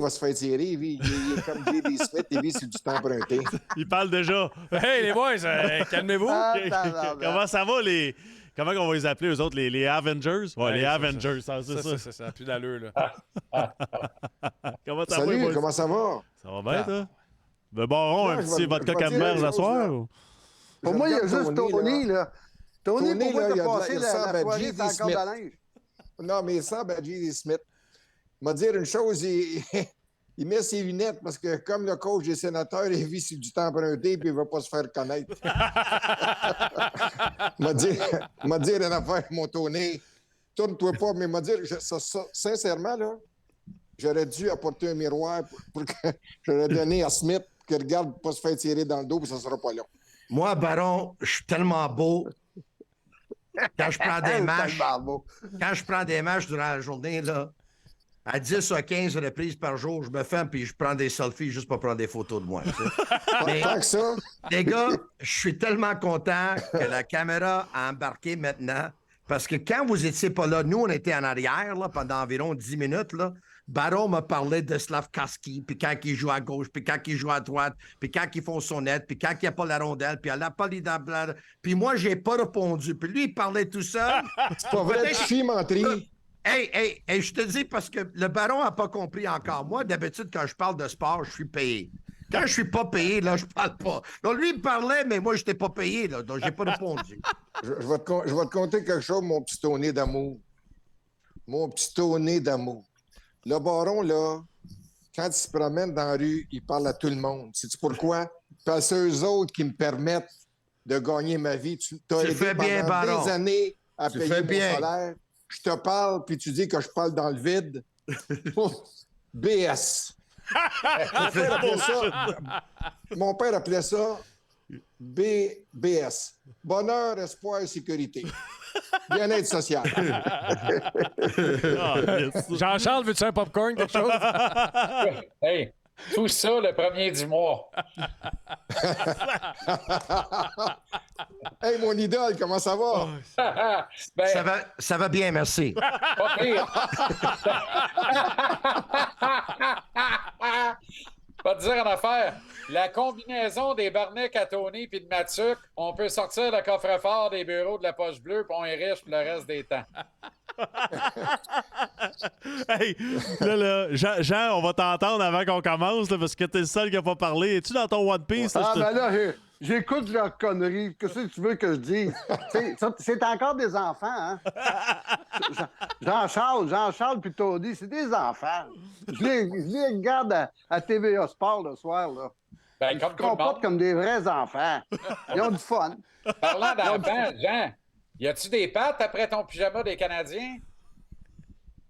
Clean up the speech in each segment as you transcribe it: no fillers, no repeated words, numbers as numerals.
va se faire tirer. Il est comme J.D. Smith, il vit sur du temps emprunté. Il parle déjà. Hey, les boys, calmez-vous. Comment ça va, les... Comment on va les appeler, eux autres, les Avengers? Ouais, les Avengers, c'est ça. Ça n'a plus d'allure, là. Comment ça Salut, va, boys? comment ça va? Ça va bien, toi? Le baron, un petit vodka camembert ce soir? Pour moi, il y a juste Tony, là. Tony, pourquoi t'as passé la soirée sans corde à linge? Non, mais il semble à J.D. Smith. Il m'a dit une chose, il met ses lunettes parce que comme le coach des sénateurs, il vit sur du temps emprunté puis il ne va pas se faire connaître. Il m'a dit une affaire, mon Tony. Tourne-toi pas, mais il m'a dit, sincèrement, là, j'aurais dû apporter un miroir pour que j'aurais donné à Smith que regarde pour ne pas se faire tirer dans le dos puis ça ne sera pas long. Moi, Baron, je suis tellement beau. Quand je prends des matchs durant la journée, là, à 10 à 15 reprises par jour, je me fais puis je prends des selfies juste pour prendre des photos de moi. Mais, Tant que ça. les gars, je suis tellement content que la caméra a embarqué maintenant parce que quand vous étiez pas là, nous, on était en arrière là, pendant environ 10 minutes. Là, Baron m'a parlé de Slavkovski, puis quand il joue à gauche, puis quand il joue à droite, puis quand ils font son net, puis quand il n'y a pas la rondelle, puis elle n'a pas l'idée. Puis moi, j'ai pas répondu. Puis lui, il parlait tout seul. C'est pas vrai, tu suis menterie. Hey, je te dis parce que le Baron n'a pas compris encore. Moi, d'habitude, quand je parle de sport, je suis payé. Quand je suis pas payé, là, je parle pas. Donc, lui, il parlait, mais moi, je n'étais pas payé, là, donc j'ai pas répondu. Je vais te conter quelque chose, mon petit Tony d'amour. Mon petit Tony d'amour. Le Baron, là, quand il se promène dans la rue, il parle à tout le monde. Sais-tu pourquoi? Parce que c'est eux autres qui me permettent de gagner ma vie. Tu as aidé fais bien, pendant Baron. des années à Tu payer fais mon bien. salaire. Je te parle, puis tu dis que je parle dans le vide. BS. Mon père appelait ça BS. Bonheur, espoir et sécurité. Bien-être social. Jean-Charles, veux-tu un popcorn, quelque chose? Hey, tout ça le 1er du mois. Hey, mon idole, comment ça va? Ben, Ça va bien, merci. pas pire. Pas te dire en affaire. La combinaison des Barnec à Tony puis de Mathieu, on peut sortir le coffre-fort des bureaux de la poche bleue puis on est riche pour le reste des temps. Hey, là, Jean, on va t'entendre avant qu'on commence, là, parce que t'es le seul qui n'a pas parlé. Es-tu dans ton One Piece? Ah, ben là, j'écoute leurs conneries. Qu'est-ce que tu veux que je dise? C'est encore des enfants, hein? Jean-Charles puis Tony, c'est des enfants. Je les regarde à TVA Sport le soir, là. Ben, Ils comme se tout le monde. comportent comme des vrais enfants. Ils ont du fun. Parlant d'enfants, Jean, y a-tu des pattes après ton pyjama des Canadiens?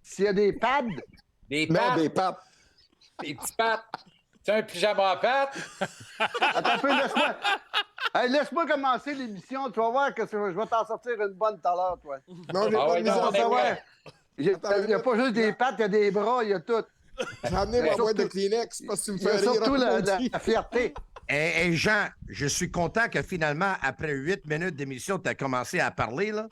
S'il y a des pads, Des Non, pattes? des papes. Des petits pattes? Tu as un pyjama à pattes? attends un peu, laisse-moi. Hey, laisse-moi commencer l'émission. Tu vas voir que je vais t'en sortir une bonne tout à l'heure, toi. Non, j'ai Ah pas ouais, de misère non, à on est savoir. prêt. Il n'y a pas juste des pattes, il y a des bras, il y a tout. J'ai amené ma surtout- boîte de Kleenex parce que tu me Il y a fais rire. surtout la maudit. fierté. Hey, Jean, je suis content que finalement, après 8 minutes d'émission, tu as commencé à parler, là.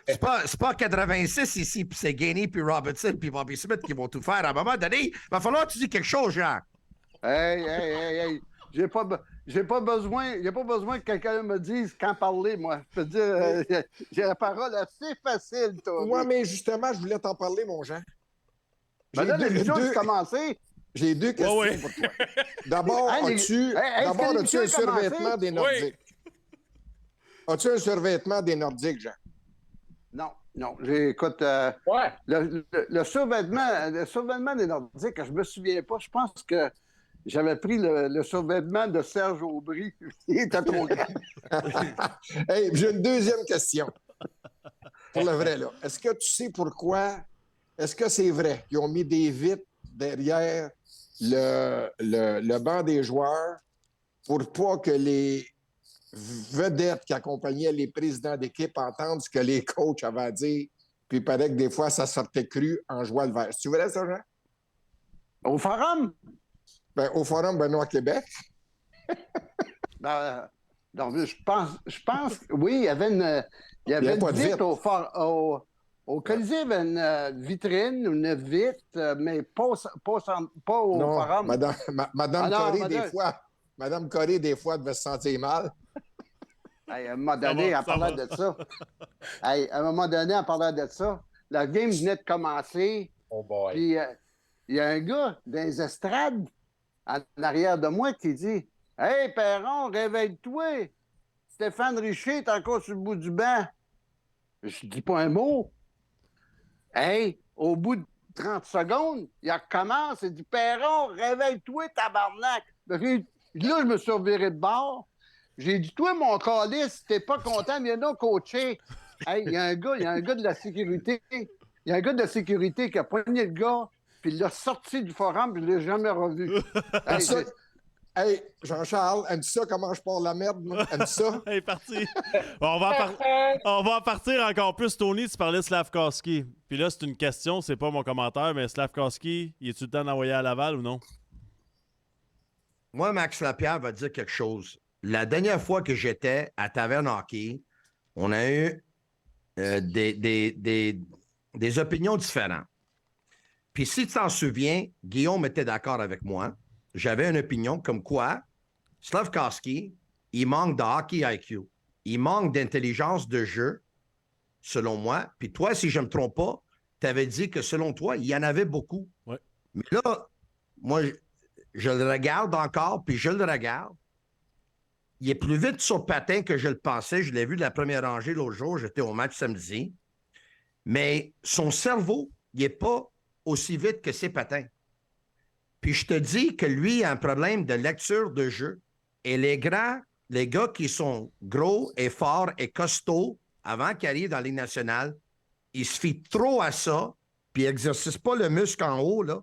C'est pas 86 ici, puis c'est Gainey, puis Robertson, puis Bobby Smith qui vont tout faire. À un moment donné, il va falloir que tu dis quelque chose, Jean. Hey. J'ai pas besoin, il n'y a pas besoin que quelqu'un me dise quand parler, moi. Je peux dire, j'ai la parole assez facile, toi. Moi, mais justement, je voulais t'en parler, mon Jean. Ben là, l'émission a commencé. J'ai deux questions oui. pour toi. D'abord, Hey, as-tu est-ce que l'émission un a commencé? survêtement des Nordiques? As-tu un survêtement des Nordiques, Jean? Non. Écoute, Ouais. le survêtement des Nordiques, je me souviens pas. Je pense que j'avais pris le survêtement de Serge Aubry. Il était trop grand. Hey, j'ai une deuxième question. Pour le vrai, là. Est-ce que tu sais pourquoi? Est-ce que c'est vrai qu'ils ont mis des vitres derrière le banc des joueurs pour pas que les vedettes qui accompagnaient les présidents d'équipe entendent ce que les coachs avaient à dire? Puis il paraît que des fois, ça sortait cru en jouant le vert. C'est vrai, ça, Jean? Au forum? Ben, au Forum Benoît Québec. Donc, je pense, oui, il y avait une pas de visite vitre. Au Colisée, il y avait une vitrine, une vitre, mais pas au Non, forum. Madame Corée, madame. Madame Corée, des fois, devait se sentir mal. Hey, à un moment donné, en parlant de ça, la game venait de commencer. Oh boy. Puis il y a un gars dans les estrades en arrière de moi qui dit « Hey, Perron, réveille-toi! Stéphane Richer est encore sur le bout du banc. » Je dis pas un mot. Hey, au bout de 30 secondes, il recommence et dit « Perron, réveille-toi, tabarnak! » Là, je me suis reviré de bord. J'ai dit « Toi, mon calice, si t'es pas content, viens donc coacher. » Hey, il y a un gars de la sécurité. Il y a un gars de la sécurité qui a poigné le gars, puis il l'a sorti du forum, puis je l'ai jamais revu. Hey, Jean-Charles, aimes-tu ça, comment je parle la merde, moi? Aimes-tu ça? Il est parti. On va en partir encore plus, Tony. Tu parlais de Slavkovski. Puis là, c'est une question, c'est pas mon commentaire, mais Slavkovski, il est-tu le temps d'envoyer à Laval ou non? Moi, Max Lapierre va te dire quelque chose. La dernière fois que j'étais à Taverne Hockey, on a eu des opinions différentes. Puis si tu t'en souviens, Guillaume était d'accord avec moi. J'avais une opinion comme quoi Slavkovski, il manque de hockey IQ. Il manque d'intelligence de jeu, selon moi. Puis toi, si je ne me trompe pas, tu avais dit que selon toi, il y en avait beaucoup. Ouais. Mais là, moi, je le regarde encore, puis je le regarde. Il est plus vite sur patin que je le pensais. Je l'ai vu de la première rangée l'autre jour. J'étais au match samedi. Mais son cerveau, il n'est pas aussi vite que ses patins. Puis je te dis que lui a un problème de lecture de jeu. Et les gars qui sont gros et forts et costauds avant qu'ils arrivent dans la Ligue nationale, ils se fient trop à ça, puis ils n'exercent pas le muscle en haut, là.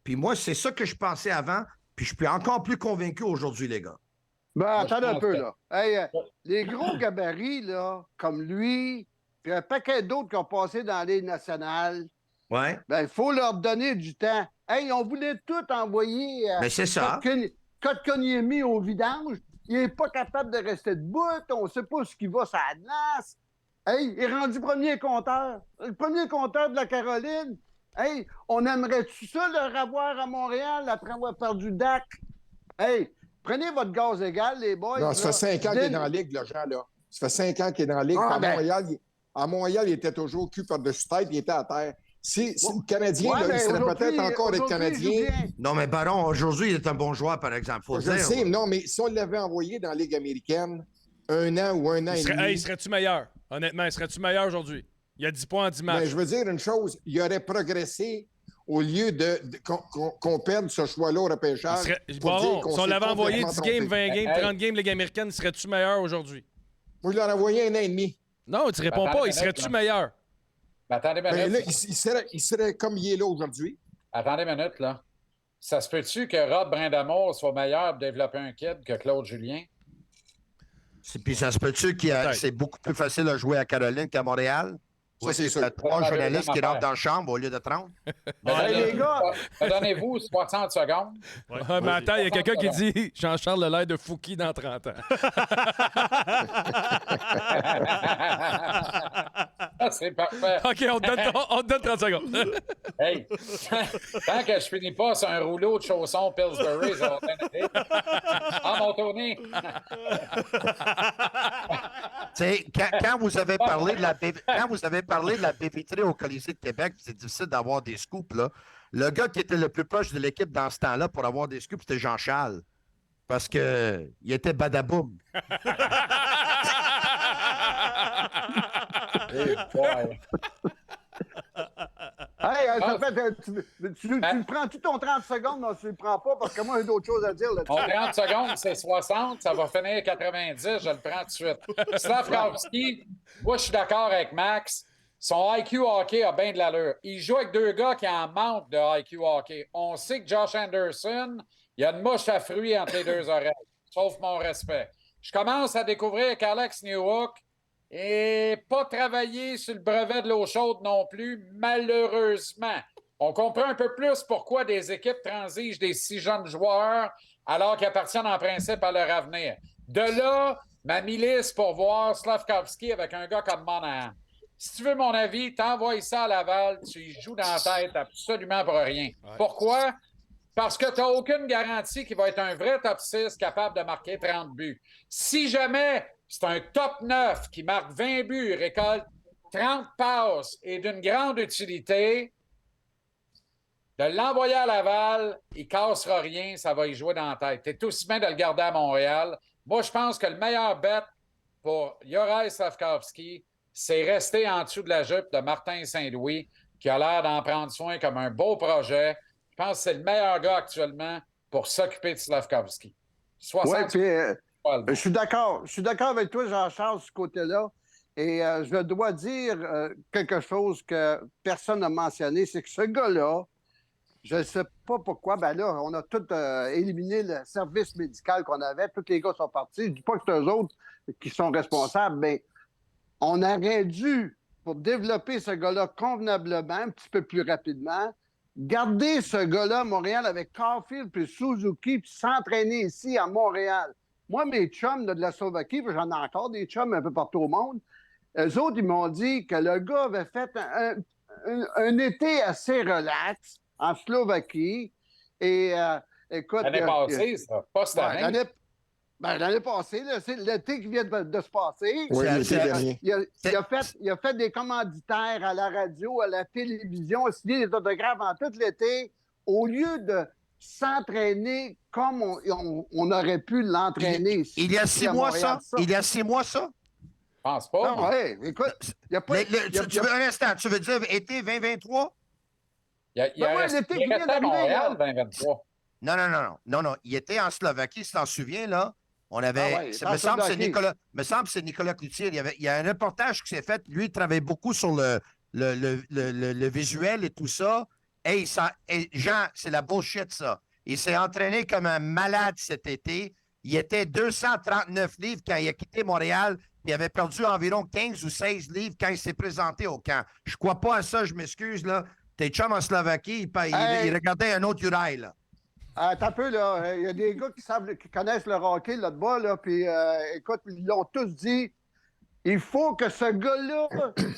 Puis moi, c'est ça que je pensais avant, puis je suis encore plus convaincu aujourd'hui, les gars. Ben, attendez un peu, là. Hey, les gros gabarits, là, comme lui, puis un paquet d'autres qui ont passé dans la Ligue nationale, Ouais. ben, il faut leur donner du temps. Hey, on voulait tout envoyer Mais c'est ça. Kotkaniemi au vidange. Il n'est pas capable de rester debout. On ne sait pas ce qui va sur la glace. Hey, il est rendu premier compteur. Le premier compteur de la Caroline. Hey, on aimerait-tu ça le revoir à Montréal après avoir perdu Dak? Hey, prenez votre gaz égal, les boys. Non, ça fait 5 ans qu'il est dans la Ligue, le Jean, là. Ça fait 5 ans qu'il est dans la Ligue. À Montréal, il était toujours cul par-dessus tête, il était à terre. Si le Canadien, là, il serait peut-être encore être Canadien. Non, mais Baron, aujourd'hui, il est un bon joueur, par exemple. Faut Je dire. sais, non, mais si on l'avait envoyé dans la Ligue américaine, 1 an ou 1 an et demi. Hey, serais-tu meilleur? Honnêtement, serais-tu meilleur aujourd'hui? Il y a 10 points en 10 matchs. Ben, je veux dire une chose, il aurait progressé au lieu qu'on perde ce choix-là au repêchage. Bon, si on l'avait envoyé 10 games, 20 games, 30 games Ligue américaine, serais-tu meilleur aujourd'hui? Moi, je l'aurais envoyé 1 an et demi. Non, tu réponds pas. Il serait-tu meilleur? Ben, attendez une minute. Ben, là, il serait comme il est là aujourd'hui. Attendez une minute, là. Ça se peut-tu que Rob Brindamour soit meilleur pour développer un kid que Claude Julien? Puis ça se peut-tu que c'est beaucoup plus facile à jouer à Caroline qu'à Montréal? Ça, c'est sûr. Il y a 3 journalistes qui rentrent dans la chambre au lieu de 30. Les gars! Donnez-vous 60 secondes. Ouais, mais attends, il y a quelqu'un qui dit Jean-Charles a l'air de Fouki dans 30 ans. C'est parfait. OK, on te donne 30 secondes. Hey, tant que je finis pas sur un rouleau de chaussons Pillsbury, ça va bien aller. Ah, mon Tony! Quand vous avez parlé de la baie vitrée au Colisée de Québec, c'est difficile d'avoir des scoops, là. Le gars qui était le plus proche de l'équipe dans ce temps-là pour avoir des scoops, c'était Jean-Charles. Parce que il était badaboum. Hey, ça fait, tu le prends-tu ton 30 secondes? Non, tu le prends pas parce que moi, j'ai d'autres choses à dire là-dessus. Mon 30 secondes, c'est 60, ça va finir 90, je le prends tout de suite. Slavkovski, moi, je suis d'accord avec Max. Son IQ hockey a bien de l'allure. Il joue avec 2 gars qui en manquent de IQ hockey. On sait que Josh Anderson, il y a une mouche à fruits entre les 2 oreilles, sauf mon respect. Je commence à découvrir qu'Alex Newhook et pas travaillé sur le brevet de l'eau chaude non plus, malheureusement. On comprend un peu plus pourquoi des équipes transigent des si jeunes joueurs alors qu'ils appartiennent en principe à leur avenir. De là, ma milice pour voir Slavkovski avec un gars comme Monahan. Si tu veux mon avis, t'envoies ça à Laval, tu y joues dans la tête absolument pour rien. Ouais. Pourquoi? Parce que tu n'as aucune garantie qu'il va être un vrai top 6 capable de marquer 30 buts. Si jamais c'est un top 9 qui marque 20 buts, récolte 30 passes et d'une grande utilité, de l'envoyer à Laval, il ne cassera rien, ça va y jouer dans la tête. Tu es aussi bien de le garder à Montréal. Moi, je pense que le meilleur bet pour Juraj Slafkovský, c'est rester en dessous de la jupe de Martin Saint-Louis, qui a l'air d'en prendre soin comme un beau projet. Je pense que c'est le meilleur gars actuellement pour s'occuper de Slafkovský. 60. Oui, puis je suis d'accord. Je suis d'accord avec toi, Jean-Charles, de ce côté-là. Et je dois dire quelque chose que personne n'a mentionné, c'est que ce gars-là, je ne sais pas pourquoi, ben là, on a tout éliminé le service médical qu'on avait. Tous les gars sont partis. Je ne dis pas que c'est eux autres qui sont responsables, mais on aurait dû, pour développer ce gars-là convenablement, un petit peu plus rapidement, garder ce gars-là à Montréal avec Caulfield puis Suzuki puis s'entraîner ici à Montréal. Moi, mes chums de la Slovaquie, puis j'en ai encore des chums un peu partout au monde, eux autres, ils m'ont dit que le gars avait fait un été assez relax en Slovaquie. Et écoute... L'année passée, ça. Pas cette année. L'année passée, là, c'est l'été qui vient de se passer. Oui, l'été dernier. Il a fait des commanditaires à la radio, à la télévision, a signé des autographes en tout l'été, au lieu de s'entraîner comme on aurait pu l'entraîner ici. Il y a 6 mois, ça? Il y a 6 mois, ça? Je pense pas. Non, ouais, écoute, il n'y a pas... Tu veux un instant, tu veux dire été 2023? Il restait à Montréal 2023. Non. Il était en Slovaquie, si tu t'en souviens, là. On avait. Me semble que c'est Nicolas Cloutier. Il y a un reportage qui s'est fait. Lui, il travaille beaucoup sur le visuel et tout ça. Jean, c'est la bullshit, ça. Il s'est entraîné comme un malade cet été. Il était 239 livres quand il a quitté Montréal. Il avait perdu environ 15 ou 16 livres quand il s'est présenté au camp. Je ne crois pas à ça, je m'excuse, là. T'es chum en Slovaquie, il regardait un autre Juraj, là. T'as un peu, là. Il y a des gars qui connaissent le hockey là-bas, là, puis écoute, ils l'ont tous dit. Il faut que ce gars-là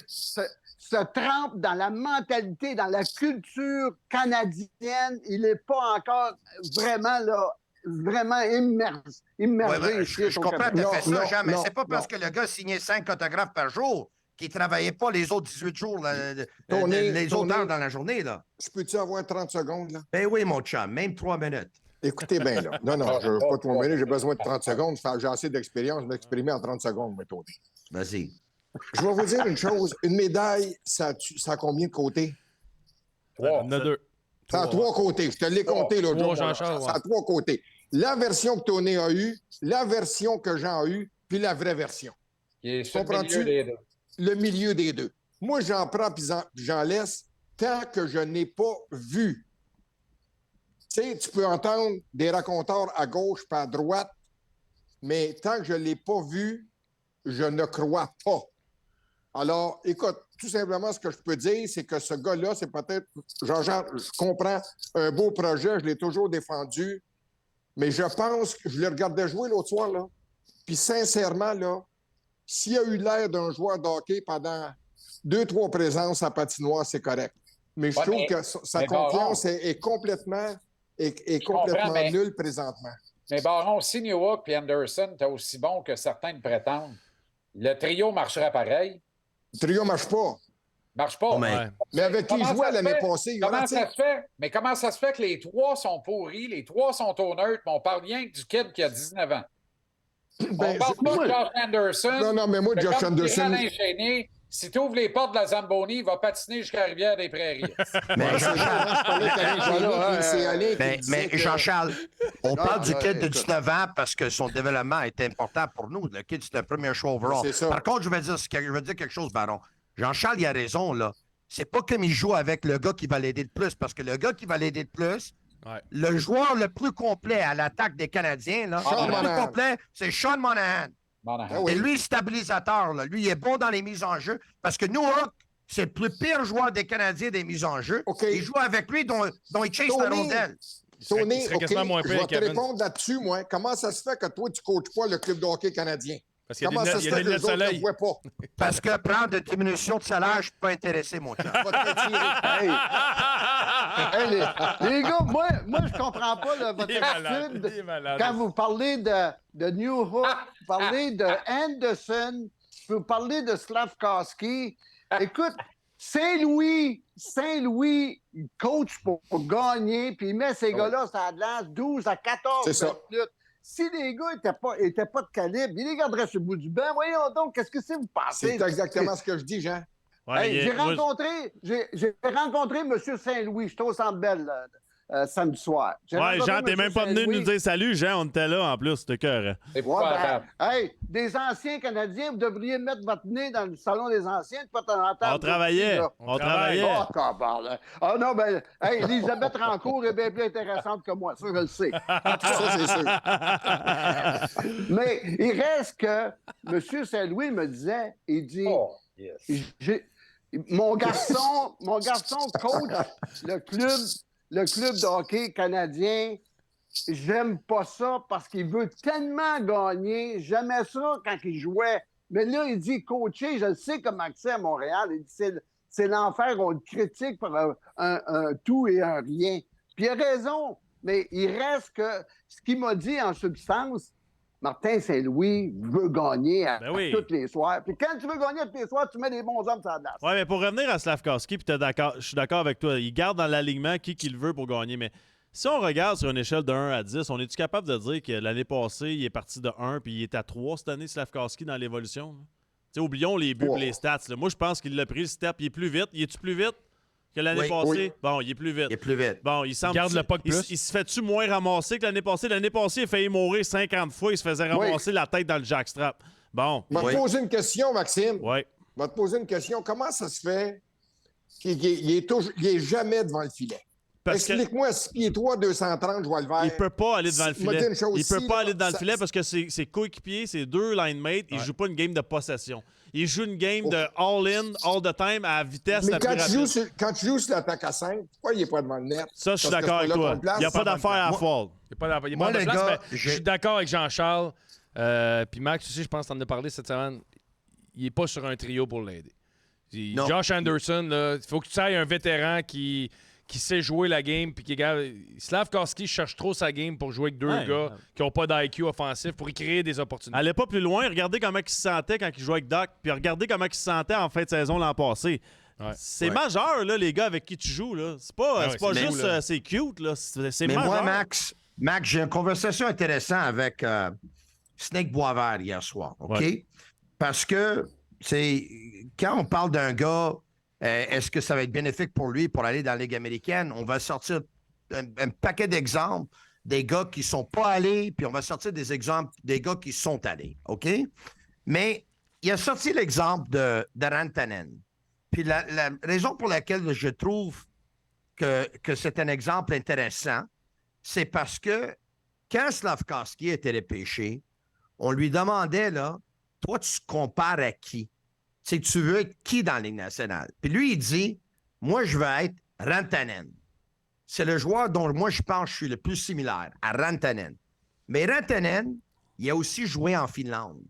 se trempe dans la mentalité, dans la culture canadienne. Il n'est pas encore vraiment immergé. Je comprends tout à fait ça, Jean, mais c'est pas parce que le gars signait 5 autographes par jour qu'il ne travaillait pas les autres 18 jours, les autres heures dans la journée, là. Je peux-tu avoir 30 secondes, là? Ben oui, mon chum, même 3 minutes. Écoutez bien, là. Non, je veux pas 3 minutes, j'ai besoin de 30 secondes. J'ai assez d'expérience, je m'exprimer en 30 secondes, mais Tony. Vas-y. Je vais vous dire une chose. Une médaille, ça a combien de côtés? 3. Il y en a 2. Ça a 3 côtés. Je te l'ai compté l'autre jour. Ça a 3 côtés. La version que Tony a eue, la version que Jean a eue, puis la vraie version. Comprends-tu? Le milieu des deux. Moi, j'en prends puis j'en laisse tant que je n'ai pas vu. Tu sais, tu peux entendre des raconteurs à gauche pas à droite, mais tant que je ne l'ai pas vu, je ne crois pas. Alors, écoute, tout simplement, ce que je peux dire, c'est que ce gars-là, c'est peut-être, Jean-Jean, je comprends, un beau projet, je l'ai toujours défendu, mais je pense que je le regardais jouer l'autre soir, là, puis sincèrement, là, s'il a eu l'air d'un joueur de hockey pendant 2-3 présences à patinoire, c'est correct. Mais je trouve que sa confiance est complètement nulle présentement. Mais Baron, si Newhook et Anderson étaient aussi bons que certains le prétendent, le trio marcherait pareil. Le trio ne marche pas. Marche pas. Mais avec qui il jouait l'année passée? Comment ça se fait? Mais comment ça se fait que les 3 sont pourris, les 3 sont au neutre, mais on parle rien que du kid qui a 19 ans? Ben, on parle pas de Josh Anderson. Non, mais moi, Josh Anderson... Si tu ouvres les portes de la Zamboni, il va patiner jusqu'à la Rivière-des-Prairies. Mais Jean-Charles, on parle du kid de 19 ans parce que son développement est important pour nous. Le kid, c'est un premier choix overall. Par contre, je veux dire quelque chose, Baron. Jean-Charles, il a raison, là. C'est pas comme il joue avec le gars qui va l'aider le plus, parce que le gars qui va l'aider le plus, le joueur le plus complet à l'attaque des Canadiens, là, le plus complet, c'est Sean Monahan. Et lui, stabilisateur, là. Lui, il est bon dans les mises en jeu parce que Newhook, c'est le plus pire joueur des Canadiens des mises en jeu. Il joue avec lui dont il chase la rondelle. Tony, je vais te répondre là-dessus, moi. Comment ça se fait que toi, tu ne coaches pas le club de hockey canadien? Parce qu'il y a Comment ça des se fait que lunettes de les autres ne soleil. voient pas? Parce que prendre une diminution de salaire, je suis pas intéressé, mon chum. Va te retirer. Hey, les gars, moi, je comprends pas là, votre Il est malade, attitude. il est malade. Quand vous parlez de New Hook, vous parlez de Anderson, vous parlez de Slavkovski. Écoute, Saint-Louis, il coach pour gagner, puis il met ces gars-là sur la glace 12 à 14 C'est ça. minutes. Si les gars étaient pas de calibre, ils les garderaient sur le bout du banc. Voyons donc, qu'est-ce que c'est vous pensez? C'est exactement ce que je dis, Jean. Ouais, Hey, il est- moi, j'ai rencontré M. Saint-Louis. J'étais au Centre Bell samedi soir. J'ai Ouais, rencontré Jean, t'es M. même pas venu Saint-Louis. nous dire salut, Jean, on était là en plus, c'était cœur. C'est Ouais, épouvantable. hey, des anciens Canadiens, vous devriez mettre votre nez dans le salon des anciens de pas de temps en temps. On travaillait, Là. on travaillait. Oh, tabarnak. Ah non, ben, hey, Elisabeth Rancourt est bien plus intéressante que moi, ça, je le sais. Ça, c'est sûr. Mais il reste que M. Saint-Louis me disait, il dit, Oh, yes. mon garçon coach le club de hockey canadien. J'aime pas ça parce qu'il veut tellement gagner. J'aimais ça quand il jouait. Mais là, il dit coacher, je le sais comment c'est à Montréal. Il dit c'est l'enfer, on le critique par un tout et un rien. Puis il a raison, mais il reste que ce qu'il m'a dit en substance, Martin Saint-Louis veut gagner à tous les soirs. Puis quand tu veux gagner à tous les soirs, tu mets des bons hommes sur la glace. Ouais, mais pour revenir à Slavkovski, puis je suis d'accord avec toi, il garde dans l'alignement qui qu'il veut pour gagner, mais si on regarde sur une échelle de 1 à 10, on est-tu capable de dire que l'année passée, il est parti de 1 puis il est à 3 cette année, Slavkovski, dans l'évolution? Tu sais, oublions les buts et les stats. Là. Moi, je pense qu'il l'a pris le step. Il est plus vite. Il est-tu plus vite que l'année passée? Oui. Bon, il est plus vite. Il est plus vite. Bon, il semble. Garde le puck plus. Il se fait-tu moins ramasser que l'année passée? L'année passée, il a failli mourir 50 fois. Il se faisait ramasser la tête dans le jackstrap. Bon. Je vais te poser une question, Maxime. Ouais. Je vais te poser une question. Comment ça se fait qu'il est jamais devant le filet? Explique-moi, 6 pieds 3, 230, je vois le vert. Il peut pas aller devant le filet. Il peut pas aller dans le filet parce que ses coéquipiers, ses deux line mates, ils jouent pas une game de possession. Ils jouent une game de all-in, all the time, à vitesse Mais la plus rapide. quand tu joues sur l'attaque à 5, pourquoi il n'est pas devant le net? Ça, je suis Parce que d'accord c'est avec pas là toi. qu'on place. Il n'y a pas d'affaire à fall. Il n'y a pas Moi, de les place, gars, mais je suis d'accord avec Jean-Charles. Puis Max aussi, je pense que tu en as parlé cette semaine. Il n'est pas sur un trio pour l'aider. Non. Josh Anderson, il faut que tu ailles un vétéran qui sait jouer la game. Puis Slavkovski cherche trop sa game pour jouer avec deux gars qui n'ont pas d'IQ offensif pour y créer des opportunités. Allez pas plus loin. Regardez comment il se sentait quand il jouait avec Doc. Puis regardez comment il se sentait en fin de saison l'an passé. Ouais. C'est majeur, là, les gars avec qui tu joues. Là. C'est pas, c'est pas c'est juste cool, c'est cute. Là. C'est Mais majeur. moi, Max, j'ai une conversation intéressante avec Snake Boisvert hier soir, OK? Ouais. Parce que quand on parle d'un gars, est-ce que ça va être bénéfique pour lui pour aller dans la Ligue américaine? On va sortir un paquet d'exemples des gars qui ne sont pas allés, puis on va sortir des exemples des gars qui sont allés, OK? Mais il a sorti l'exemple de Rantanen. Puis la raison pour laquelle je trouve que c'est un exemple intéressant, c'est parce que quand Slavkovski était repêché, on lui demandait, là, toi, tu compares à qui? Tu veux être qui dans la Ligue nationale? Puis lui, il dit, moi, je veux être Rantanen. C'est le joueur dont moi, je pense que je suis le plus similaire à Rantanen. Mais Rantanen, il a aussi joué en Finlande.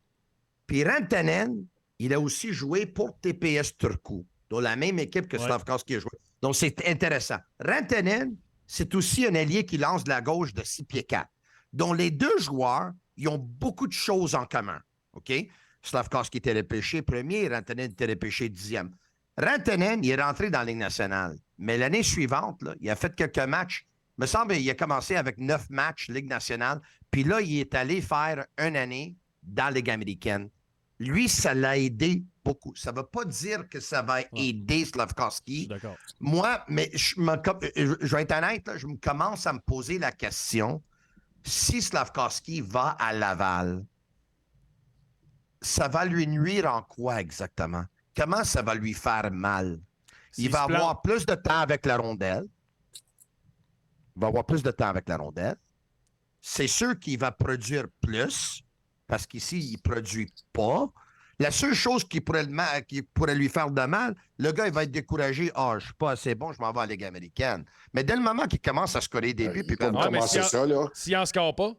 Puis Rantanen, il a aussi joué pour TPS Turku, dans la même équipe que Slavkovski a joué. Donc, c'est intéressant. Rantanen, c'est aussi un ailier qui lance de la gauche de 6 pieds 4. Donc, les deux joueurs, ils ont beaucoup de choses en commun. OK? Slavkovski était repêché premier, Rantanen était repêché 10e. Rantanen, il est rentré dans la Ligue nationale. Mais l'année suivante, là, il a fait quelques matchs. Il me semble qu'il a commencé avec 9 matchs Ligue nationale. Puis là, il est allé faire une année dans la Ligue américaine. Lui, ça l'a aidé beaucoup. Ça ne veut pas dire que ça va aider Slavkovski. D'accord. Moi, mais je vais être honnête, là, je commence à me poser la question, si Slavkovski va à Laval, ça va lui nuire en quoi exactement? Comment ça va lui faire mal? Il va avoir plus de temps avec la rondelle. C'est sûr qu'il va produire plus, parce qu'ici, il ne produit pas. La seule chose qui pourrait lui faire de mal, le gars, il va être découragé. « Ah, je ne suis pas assez bon, je m'en vais en Ligue américaine. » Mais dès le moment qu'il commence à scorer des buts, puis S'il n'en score pas,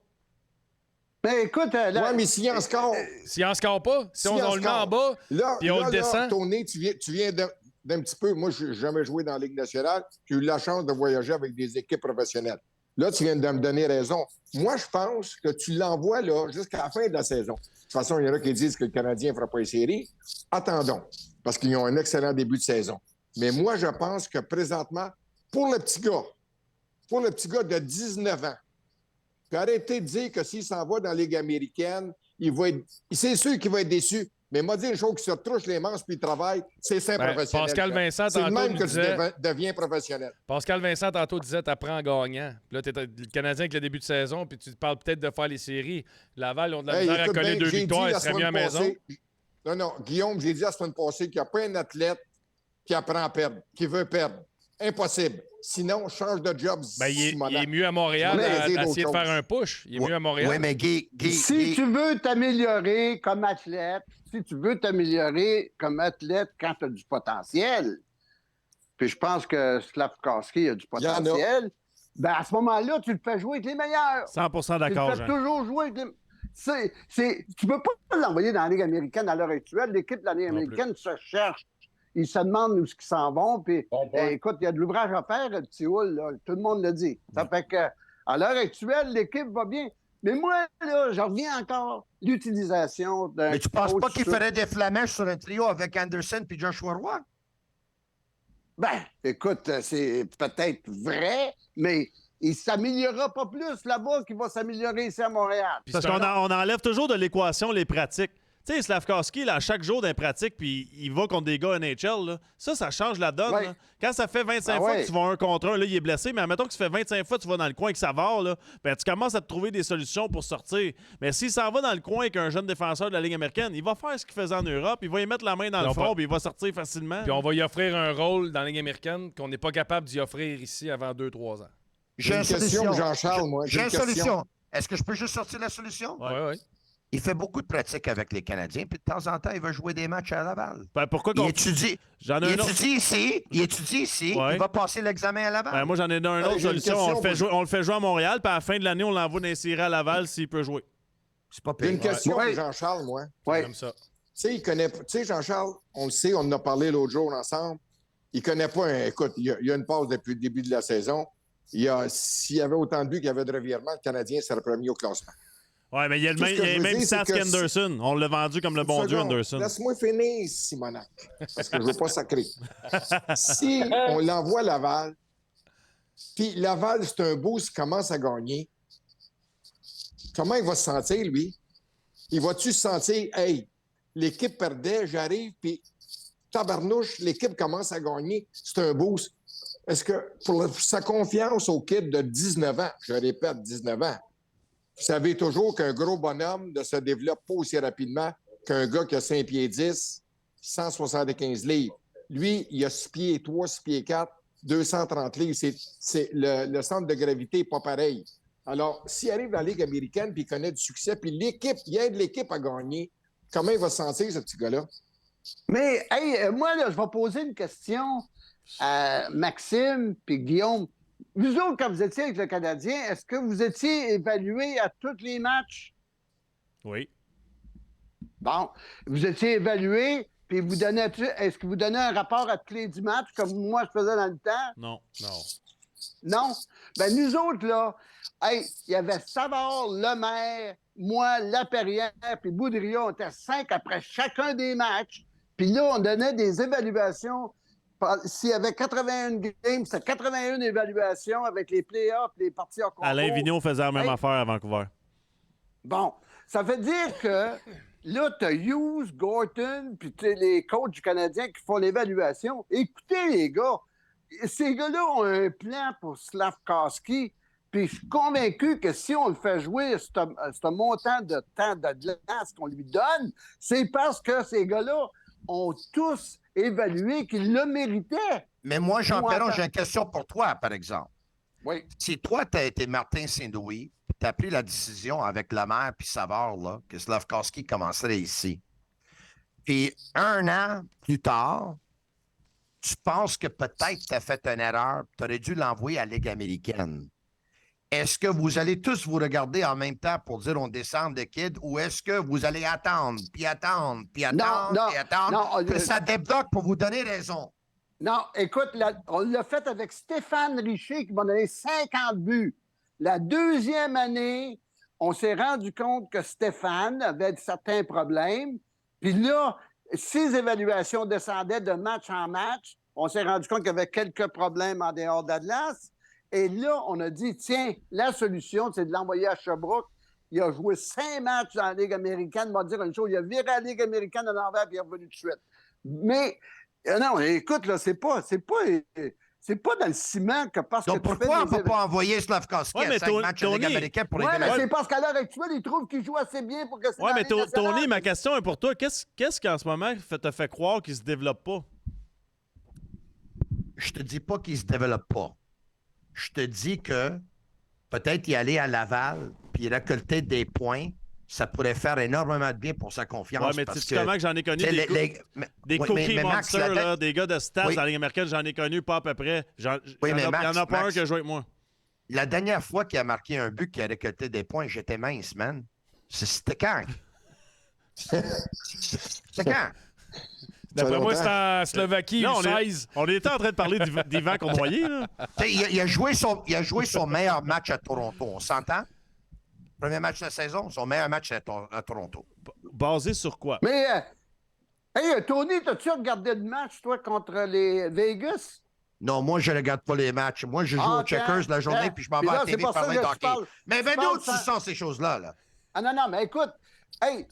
Ben écoute, Ouais, mais s'il en score, S'il en score pas, si on le met en bas, là, puis on le descend. Tony, tu viens d'un petit peu. Moi, je n'ai jamais joué dans la Ligue nationale. J'ai eu la chance de voyager avec des équipes professionnelles. Là, tu viens de me donner raison. Moi, je pense que tu l'envoies là jusqu'à la fin de la saison. De toute façon, il y en a qui disent que le Canadien ne fera pas les séries. Attendons, parce qu'ils ont un excellent début de saison. Mais moi, je pense que présentement, pour le petit gars de 19 ans, puis arrêtez de dire que s'il s'en va dans la Ligue américaine, c'est sûr qu'il va être déçu. Mais m'a dit une chose qui se retrouche les manches puis il travaille, c'est sain professionnel. Pascal Vincent, c'est le tantôt, même que disait... tu deviens professionnel. Pascal Vincent, tantôt, disait t'apprends en gagnant. Puis là, t'es le Canadien avec le début de saison, puis tu te parles peut-être de faire les séries. Laval, ils ont de la misère à coller 2 victoires, ils seraient mieux à la maison. Non, Guillaume, j'ai dit la semaine passée qu'il n'y a pas un athlète qui apprend à perdre, qui veut perdre. Impossible. Sinon, change de job. Il est mieux à Montréal à essayer de faire un push. Il est mieux à Montréal. Oui, mais Guy, si tu veux t'améliorer comme athlète, quand tu as du potentiel, puis je pense que Slavkovski a du potentiel, ben à ce moment-là, tu le fais jouer avec les meilleurs. 100% d'accord, Tu le fais toujours jouer avec les... Tu peux pas l'envoyer dans la Ligue américaine à l'heure actuelle. L'équipe de la Ligue américaine se cherche. Ils se demandent où ils s'en vont. Puis, écoute, il y a de l'ouvrage à faire, le petit Hull, là, tout le monde le dit. Ça fait que, à l'heure actuelle, l'équipe va bien. Mais moi, là, j'en reviens encore l'utilisation d'un. Mais tu penses pas qu'il ferait des flamèches sur un trio avec Anderson puis Joshua Roy? Ben, écoute, c'est peut-être vrai, mais il ne s'améliorera pas plus là-bas qu'il va s'améliorer ici à Montréal. Parce qu'on enlève toujours de l'équation les pratiques. Tu sais, Slavkovski, là, chaque jour d'un pratique, puis il va contre des gars NHL, là. Ça change la donne. Ouais. Là. Quand ça fait 25 fois que tu vas 1 contre 1, là, il est blessé, mais admettons que ça fait 25 fois que tu vas dans le coin avec Savard, là, ben, tu commences à te trouver des solutions pour sortir. Mais s'il s'en va dans le coin avec un jeune défenseur de la Ligue américaine, il va faire ce qu'il faisait en Europe, il va y mettre la main dans le front, puis il va sortir facilement. Puis on va y offrir un rôle dans la Ligue américaine qu'on n'est pas capable d'y offrir ici avant 2-3 ans. J'ai une question, Jean-Charles, moi. J'ai une solution. Est-ce que je peux juste sortir la solution? Oui. Il fait beaucoup de pratiques avec les Canadiens, puis de temps en temps, il va jouer des matchs à Laval. Ben, pourquoi Il étudie ici, Ouais. il va passer l'examen à Laval. Ben, moi, j'en ai une autre j'ai une solution. question On le fait jouer à Montréal, puis à la fin de l'année, on l'envoie dans les séries à Laval s'il peut jouer. C'est pas J'ai pire. une question Ouais. pour Jean-Charles, moi. Ouais. Comme ça. Tu sais, il connaît. Tu sais, Jean-Charles, on le sait, on en a parlé l'autre jour ensemble. Il connaît pas écoute, il y a une pause depuis le début de la saison. S'il y avait autant de buts qu'il y avait de revirements, le Canadien serait premier au classement. Ouais, mais il y a Tout ce que je le veux même dire, stats c'est que qu'Anderson. On l'a vendu comme le bon Dieu, Seconde, Anderson. Laisse-moi finir, Simonac, parce que je veux pas sacrer. Si on l'envoie à Laval, puis Laval, c'est un boost, commence à gagner, comment il va se sentir, lui? Il va-tu se sentir, hey, l'équipe perdait, j'arrive, puis tabarnouche, l'équipe commence à gagner, c'est un boost. Est-ce que pour sa confiance au kid de 19 ans, je répète, 19 ans, vous savez toujours qu'un gros bonhomme ne se développe pas aussi rapidement qu'un gars qui a 5 pieds 10, 175 livres. Lui, il a 6 pieds 3, 6 pieds 4, 230 livres. Le centre de gravité n'est pas pareil. Alors, s'il arrive dans la Ligue américaine puis il connaît du succès, puis il aide l'équipe à gagner, comment il va se sentir, ce petit gars-là? Mais, hey, moi, là, je vais poser une question à Maxime puis Guillaume. Vous autres, quand vous étiez avec le Canadien, est-ce que vous étiez évalué à tous les matchs? Oui. Bon, vous étiez évalué, puis est-ce que vous donnez un rapport à tous les 10 matchs, comme moi je faisais dans le temps? Non. Non? Ben nous autres, là, hey, il y avait Savard, Lemaire, moi, Laperrière, puis Boudria, on était 5 après chacun des matchs. Puis là, on donnait des évaluations. S'il y avait 81 games, c'était 81 évaluations avec les playoffs, les parties en concours. Alain Vigneault faisait la même affaire à Vancouver. Bon, ça veut dire que là, tu as Hughes, Gorton, puis les coachs du Canadien qui font l'évaluation. Écoutez, les gars, ces gars-là ont un plan pour Slavkovski, puis je suis convaincu que si on le fait jouer ce montant de temps de glace qu'on lui donne, c'est parce que ces gars-là ont tous évalué qu'ils le méritaient. Mais moi, Jean Perron, j'ai une question pour toi, par exemple. Oui. Si toi, tu as été Martin Saint-Louis, tu as pris la décision avec Lemaire puis Savard, là, que Slavkovski commencerait ici. Puis 1 an plus tard, tu penses que peut-être tu as fait une erreur, tu aurais dû l'envoyer à la Ligue américaine. est-ce que vous allez tous vous regarder en même temps pour dire on descend de kid ou est-ce que vous allez attendre, puis attendre, puis attendre, Non, puis attendre, non, que ça débloque pour vous donner raison? Non, écoute, on l'a fait avec Stéphane Richer qui m'a donné 50 buts. La deuxième année, on s'est rendu compte que Stéphane avait certains problèmes. Puis là, ses évaluations descendaient de match en match. On s'est rendu compte qu'il y avait quelques problèmes en dehors d'Atlas. Et là, on a dit, tiens, la solution, c'est de l'envoyer à Sherbrooke. Il a joué 5 matchs dans la Ligue américaine. Il m'a dit une chose, il a viré la Ligue américaine de l'envers puis il est revenu tout de suite. Mais, non, écoute, là, c'est pas dans le ciment que parce Donc, que pourquoi on ne peut pas envoyer Slavkovski Ouais, mais à 5 matchs en Ligue Tony- américaine pour Oui, aider mais la... c'est parce qu'à l'heure actuelle, il trouve qu'il joue assez bien pour que c'est Ouais, dans mais la Ligue nationale. Tony, ma question est pour toi. Qu'est-ce qui, en ce moment, te fait croire qu'il se développe pas? Je te dis pas qu'il ne se développe pas. Je te dis que peut-être y aller à Laval puis récolter des points, ça pourrait faire énormément de bien pour sa confiance. Ouais, mais parce tu sais comment que j'en ai connu des cookie Max, monsters, là, des gars de stats Oui. dans la Ligue américaine, j'en ai connu pas à peu près. Il y en a pas un qui a joué avec moi. La dernière fois qu'il a marqué un but, qu'il a récolté des points, j'étais mince, man. C'était quand? C'était quand? D'après moi, longtemps. c'est en Slovaquie, Là, U16. on était en train de parler d'Ivan Cournoyer, là. Il a joué son meilleur match à Toronto. On s'entend? Premier match de la saison, son meilleur match à Toronto. Basé sur quoi? Mais, hey, Tony, t'as-tu regardé le match, toi, contre les Vegas? Non, moi, je ne regarde pas les matchs. Moi, je joue Ah, aux checkers la journée, tiens. puis je m'en Puis vais à là, la c'est TV pour ça parler que de tu hockey. parles- Mais tu d'où tu parles sens ces choses-là, là? Ah non, mais écoute, hey,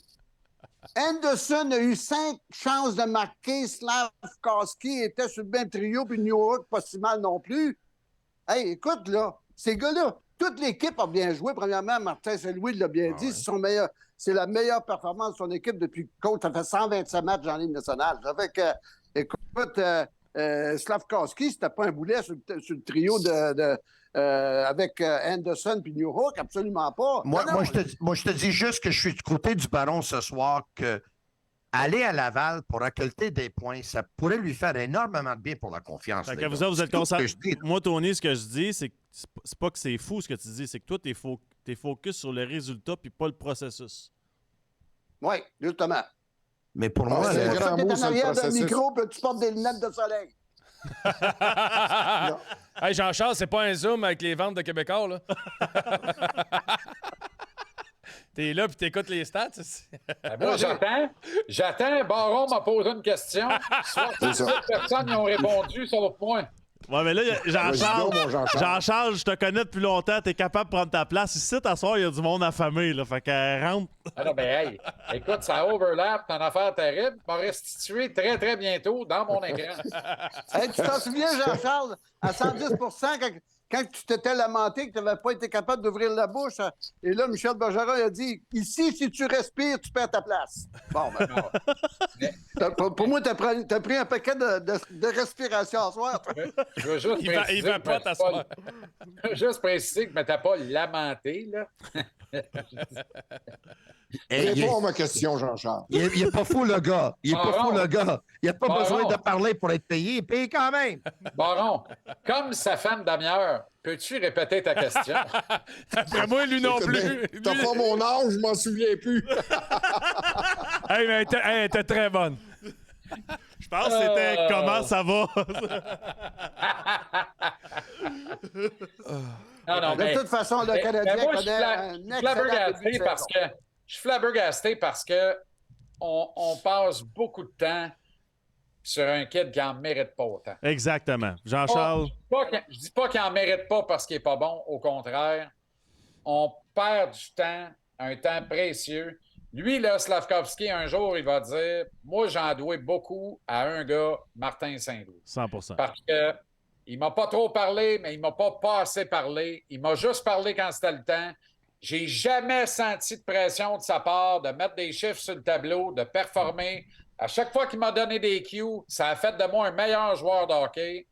Anderson a eu 5 chances de marquer. Slavkovski était sur le même trio, puis New York, pas si mal non plus. Hey, écoute, là, ces gars-là, toute l'équipe a bien joué. Premièrement, Martin Saint-Louis l'a bien dit, c'est la meilleure performance de son équipe depuis que coach. Ça fait 127 matchs en Ligue nationale. Ça fait que, écoute, Slavkovski, c'était pas un boulet sur le trio avec Anderson puis New York, absolument pas. Moi, Non, je te dis juste que je suis du côté du baron ce soir, que aller à Laval pour récolter des points, ça pourrait lui faire énormément de bien pour la confiance. Fait les que gars. vous autres, vous êtes C'est tout ce que concentrés. je dis. Moi, Tony, ce que je dis, c'est que c'est pas que c'est fou ce que tu dis, c'est que toi, t'es focus sur le résultat puis pas le processus. Oui, justement. Mais pour moi, c'est C'est un pour ça grand que mot t'es en sur le arrière d'un processus. micro puis tu portes des lunettes de soleil. Hey, Jean-Charles, c'est pas un Zoom avec les ventes de Québécois, là. T'es là puis t'écoutes les stats. Ben, moi, j'attends. Baron m'a posé une question. Soit C'est ça. personnes n'y ont répondu sur le point. Ouais, mais là, Vas-y donc, mon Jean-Charles. Jean-Charles, je te connais depuis longtemps, t'es capable de prendre ta place. Ici, t'asseoir, il y a du monde affamé, là. Fait qu'elle rentre. Ah non, ben, hey, écoute, ça overlap, c'est une affaire terrible. M'a restitué très, très bientôt dans mon écran. Hey, tu t'en souviens, Jean-Charles, à 110 quand tu t'étais lamenté que tu n'avais pas été capable d'ouvrir la bouche, et là, Michel Bergeron a dit « Ici, si tu respires, tu perds ta place. » Bon, ben, pour moi, t'as pris un paquet de respiration ce soir. Je veux juste préciser Il va que pas t'asseoir. je veux juste préciser que je m'étais pas lamenté, là. Hey, Réponds à ma question, Jean-Charles. il est pas fou, le gars. Il est pas Baron. fou, le gars. Il n'a pas Baron. besoin de parler pour être payé. Il est payé quand même. Baron, comme sa femme damière, peux-tu répéter ta question? Après moi, lui non plus. T'as pas mon âge, je m'en souviens plus. Hey, mais elle était très bonne. Je pense que c'était comment ça va. Non, De toute façon, le Canadien moi, connaît un excellent début de saison. je suis flabbergasté parce que on passe beaucoup de temps sur un kid qui en mérite pas autant. Exactement. Jean-Charles. Je dis pas qu'il en mérite pas parce qu'il est pas bon, au contraire. On perd du temps, un temps précieux. Lui, là, Slavkovski, un jour, il va dire « Moi, j'en dois beaucoup à un gars, Martin Saint-Louis. » 100%. Parce que il m'a pas trop parlé, mais il m'a pas assez parlé. Il m'a juste parlé quand c'était le temps. J'ai jamais senti de pression de sa part de mettre des chiffres sur le tableau, de performer. À chaque fois qu'il m'a donné des cues, ça a fait de moi un meilleur joueur de hockey.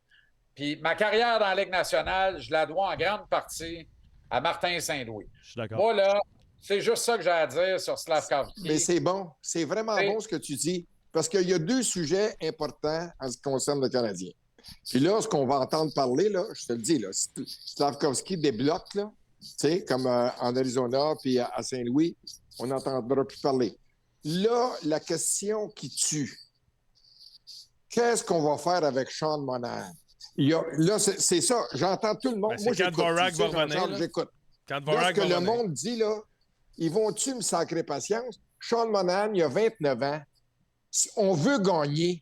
Puis ma carrière dans la Ligue nationale, je la dois en grande partie à Martin Saint-Louis. Je suis d'accord. Moi, là, c'est juste ça que j'ai à dire sur Slavkovski. Mais c'est bon. C'est vraiment Oui. bon ce que tu dis. Parce qu'il y a 2 sujets importants en ce qui concerne le Canadien. Puis là, ce qu'on va entendre parler, là, je te le dis, là, Slavkovski débloque, là. tu sais, comme en Arizona puis à Saint-Louis, on n'entendra plus parler. Là, la question qui tue, qu'est-ce qu'on va faire avec Sean Monahan? Là, c'est ça. J'entends tout le monde. Ben, c'est Moi, quand j'écoute. Dvorak Tu sais, va revenir, là. j'écoute. Quand Là, ce Dvorak que va le revenir. monde dit, là, ils vont-tu me sacrer patience? Sean Monahan, il a 29 ans. Si on veut gagner.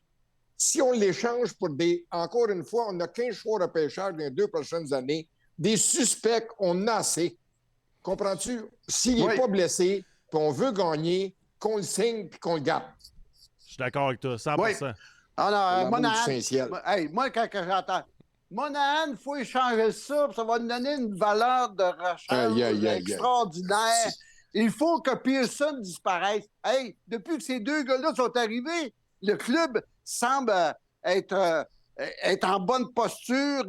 Si on l'échange pour encore une fois, on a 15 choix de pêcheurs dans les 2 prochaines années. Des suspects, on a assez. Comprends-tu? S'il n'est Oui. pas blessé, puis on veut gagner, qu'on le signe puis qu'on le garde. Je suis d'accord avec toi, 100%. Oui. Pour Alors, l'amour du Monahan, Saint-Ciel. hey, moi, quand j'entends Monahan, il faut échanger ça, puis ça va nous donner une valeur de rechange Aïe, aïe, aïe, extraordinaire. Il faut que Pearson disparaisse. Hey, depuis que ces deux gars-là sont arrivés, le club semble être en bonne posture.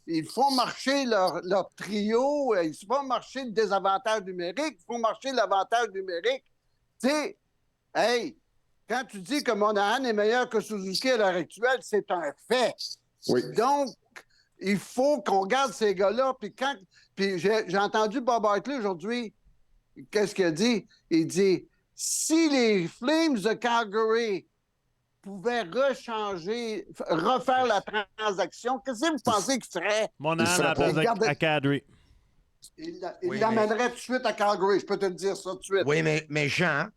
Ils font marcher leur trio. Ils font marcher le désavantage numérique. Ils font marcher l'avantage numérique. Tu sais, hey, quand tu dis que Monahan est meilleur que Suzuki à l'heure actuelle, c'est un fait. Oui. Donc, il faut qu'on garde ces gars-là. Puis j'ai entendu Bob Hartley aujourd'hui. Qu'est-ce qu'il a dit? Il dit, si les Flames de Calgary pouvaient refaire la transaction, qu'est-ce que vous pensez qu'il ferait? Monahan à la place à Kadri. Il Oui, l'amènerait tout de suite à Calgary, je peux te le dire ça tout de suite. Oui, mais Jean,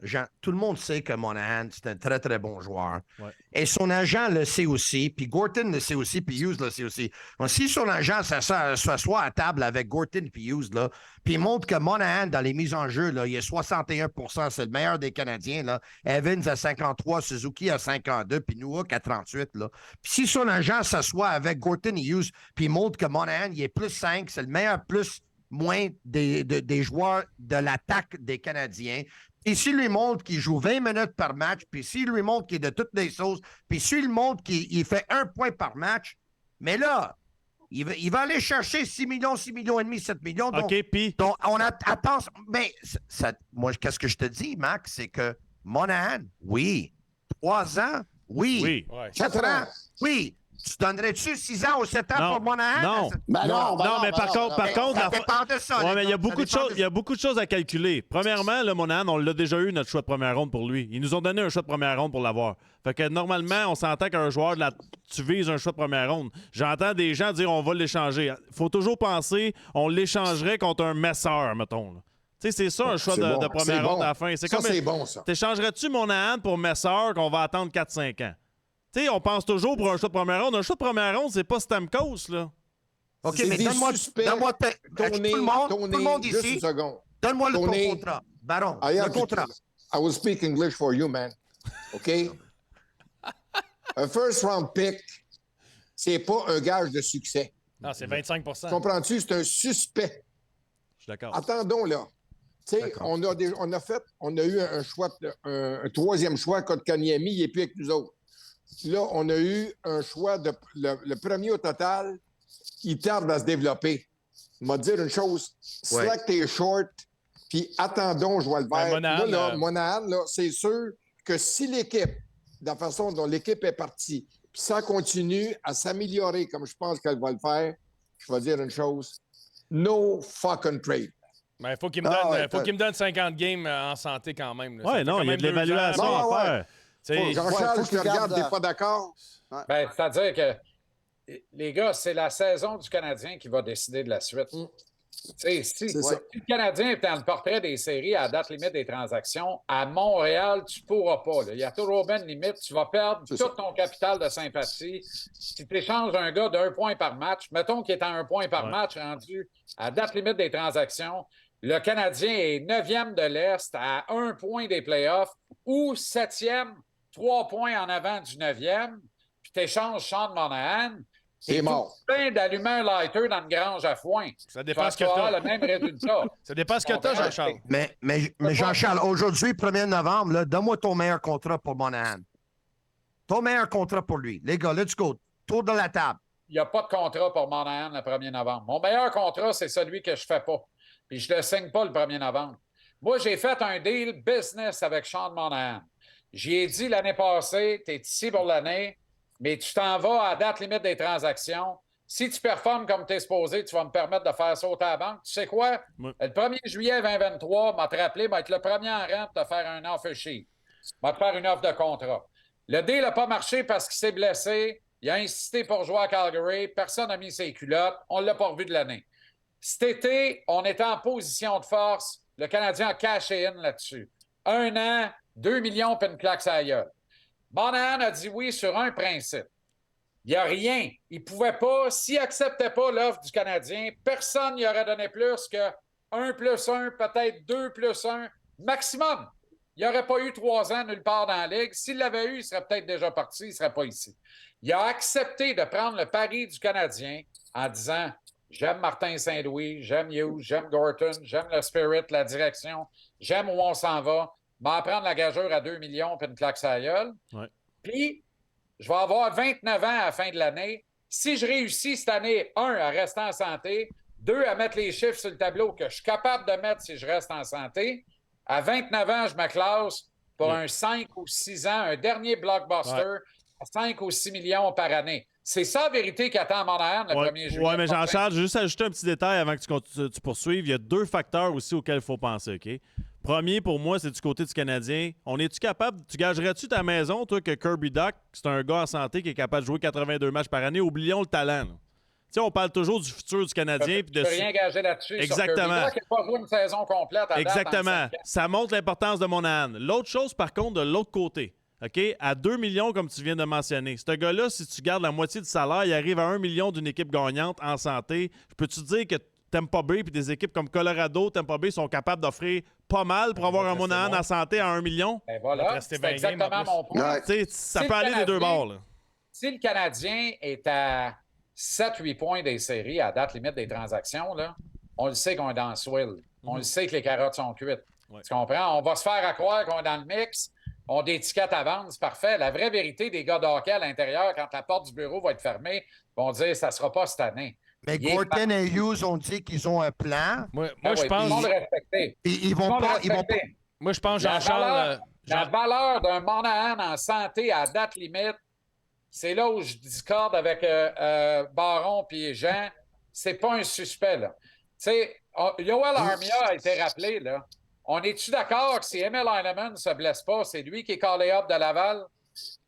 tout le monde sait que Monahan, c'est un très, très bon joueur. Ouais. Et son agent le sait aussi, puis Gorton le sait aussi, puis Hughes le sait aussi. Donc, si son agent s'assoit à table avec Gorton puis Hughes, là, puis il montre que Monahan, dans les mises en jeu, là, il est 61 c'est le meilleur des Canadiens. Là. Evans à 53, Suzuki à 52, puis Newhook à 38. Là. Puis si son agent s'assoit avec Gorton et Hughes, puis il montre que Monahan, il est plus 5, c'est le meilleur plus moins des joueurs de l'attaque des Canadiens. Et s'il lui montre qu'il joue 20 minutes par match, puis s'il lui montre qu'il est de toutes les sauces, puis s'il montre qu'il fait 1 point par match, mais là, il va aller chercher 6 millions et demi, 7 millions. Donc, OK, puis donc on attend. Mais moi, qu'est-ce que je te dis, Max, c'est que Monahan, oui. 3 ans, oui. oui. Ouais. 4 ans, oui. Tu donnerais-tu 6 ans ou 7 ans Non. pour Monahan? Non. Ben Non, mais par contre, Ça dépend de ça. ouais, mais il y a Ça beaucoup de dépend choses, il y a beaucoup de choses à calculer. Premièrement, le Monahan, on l'a déjà eu notre choix de première ronde pour lui. Ils nous ont donné un choix de première ronde pour l'avoir. Fait que normalement, on s'entend qu'un joueur tu vises un choix de première ronde. J'entends des gens dire on va l'échanger. Faut toujours penser on l'échangerait contre un Messeur, mettons. Là. Tu sais, c'est ça un choix C'est bon, de première c'est ronde bon. à la fin. C'est Ça, comme c'est bon, ça. t'échangerais-tu Monahan pour Messeur qu'on va attendre 4-5 ans? Tu sais, on pense toujours pour un choix de première ronde. Un choix de première ronde, c'est pas Stamkos, là. OK, C'est mais des donne-moi suspects. tout Tony, le monde juste ici, une seconde. donne-moi le ton Tony, contrat. Baron, I le have to- contrat. I will speak English for you, man. OK? Un first round pick, c'est pas un gage de succès. Non, c'est 25 Comprends-tu? C'est un suspect. Je suis d'accord. Attendons là. Tu sais, D'accord. on a eu un choix, un troisième choix, Kotkaniemi, il n'est plus avec nous autres. Là, on a eu un choix, le premier au total, il tarde à se développer. Je vais te dire une chose, Ouais. slack tes short, puis attendons, je vois le vert. Monahan, Moi, là, Monahan, là, c'est sûr que si l'équipe, de la façon dont l'équipe est partie, puis ça continue à s'améliorer comme je pense qu'elle va le faire, je vais dire une chose, no fucking trade. Mais il faut qu'il me donne 50 games en santé quand même. Là. Ça Ouais, fait non, quand il y a même de l'évaluation 2 ans. Non, à ouais. faire. Tu sais, Jean-Charles, faut je te qu'il regarde, garde- t'es pas d'accord? Ben, c'est-à-dire que, les gars, c'est la saison du Canadien qui va décider de la suite. Mm. Tu sais, si ça. le Canadien est dans le portrait des séries à la date limite des transactions, à Montréal, tu ne pourras pas. Là. Il y a toujours bien une limite. Tu vas perdre C'est tout ça. ton capital de sympathie. Si tu échanges un gars d'1 point par match, mettons qu'il est à 1 point par Ouais. match rendu à date limite des transactions, le Canadien est 9e de l'Est à 1 point des playoffs ou 7e, 3 points en avant du 9e, puis tu échanges Sean Monahan. C'est mort. Plein d'allumants lighter dans une grange à foin. ça dépend ce que Tu vas avoir t'as. le même résultat. Ça dépend ce que t'as, Jean-Charles. Mais Jean-Charles, aujourd'hui, 1er novembre, là, donne-moi ton meilleur contrat pour Monahan. Ton meilleur contrat pour lui. Les gars, let's go. Tour de la table. Il n'y a pas de contrat pour Monahan le 1er novembre. Mon meilleur contrat, c'est celui que je ne fais pas. Puis je ne le signe pas le 1er novembre. Moi, j'ai fait un deal business avec Sean Monahan. J'y ai dit l'année passée, tu es ici pour l'année, mais tu t'en vas à date limite des transactions. Si tu performes comme tu es supposé, tu vas me permettre de faire sauter à la banque. Tu sais quoi? Ouais. Le 1er juillet 2023, m'a te rappelé, va être le premier en rang pour te faire un offer sheet. Va te faire une offre de contrat. Le deal n'a pas marché parce qu'il s'est blessé. Il a insisté pour jouer à Calgary. Personne n'a mis ses culottes. On ne l'a pas revu de l'année. Cet été, on était en position de force. Le Canadien a caché in là-dessus. 1 an, 2 millions puis une claque sur la gueule. Monahan a dit oui sur un principe. Il n'y a rien. Il ne pouvait pas. S'il n'acceptait pas l'offre du Canadien, personne n'y aurait donné plus que 1 + 1, peut-être 2 + 1, maximum. Il n'y aurait pas eu 3 ans nulle part dans la Ligue. S'il l'avait eu, il serait peut-être déjà parti. Il ne serait pas ici. Il a accepté de prendre le pari du Canadien en disant « J'aime Martin Saint-Louis, j'aime Hughes, j'aime Gorton, j'aime le spirit, la direction, j'aime où on s'en va. M'en prendre la gageure à 2 millions puis une claque sur la gueule. Ouais. Puis, je vais avoir 29 ans à la fin de l'année. Si je réussis cette année, 1, à rester en santé, 2, à mettre les chiffres sur le tableau que je suis capable de mettre si je reste en santé, à 29 ans, je me classe pour un 5 ou 6 ans, un dernier blockbuster, à 5 ou 6 millions par année. C'est ça la vérité qu'attend Monahan le 1er juillet. Oui, mais Jean-Charles, je vais juste ajouter un petit détail avant que tu poursuives. Il y a 2 facteurs aussi auxquels il faut penser, OK? Premier, pour moi, c'est du côté du Canadien. On est-tu capable... Tu gagerais-tu ta maison, toi, que Kirby Dach, c'est un gars en santé qui est capable de jouer 82 matchs par année? Oublions le talent, là. Tu sais, on parle toujours du futur du Canadien. Je ne peux rien gager là-dessus. Exactement. Il n'a pas joué une saison complète à Exactement. date. Ça montre l'importance de Monahan. L'autre chose, par contre, de l'autre côté, OK? À 2 millions, comme tu viens de mentionner, ce gars-là, si tu gardes la moitié du salaire, il arrive à 1 million d'une équipe gagnante en santé. Je peux-tu te dire que Tampa Bay et des équipes comme Colorado, Tampa Bay sont capables d'offrir pas mal pour avoir un Monahan en santé à 1 million? Ben voilà, c'est exactement mon point. Ça peut aller des deux bords. Là. Si le Canadien est à 7-8 points des séries à date limite des transactions, là, on le sait qu'on est dans le swill. On le sait que les carottes sont cuites. Ouais. Tu comprends? On va se faire à croire qu'on est dans le mix. On a des tickets à vendre, c'est parfait. La vraie vérité des gars de hockey à l'intérieur, quand la porte du bureau va être fermée, vont dire ça ne sera pas cette année. Mais Gorton et Hughes ont dit qu'ils ont un plan. Moi, Ah je oui, pense. ils vont le respecter. Ils vont pas. Moi, je pense, La Jean-Charles. valeur d'un Monahan en santé à date limite, c'est là où je discorde avec Baron et Jean. C'est pas un suspect, là. Tu sais, Yoel Armia a été rappelé, là. On est-tu d'accord que si Emil Heinemann ne se blesse pas, c'est lui qui est callé up de Laval?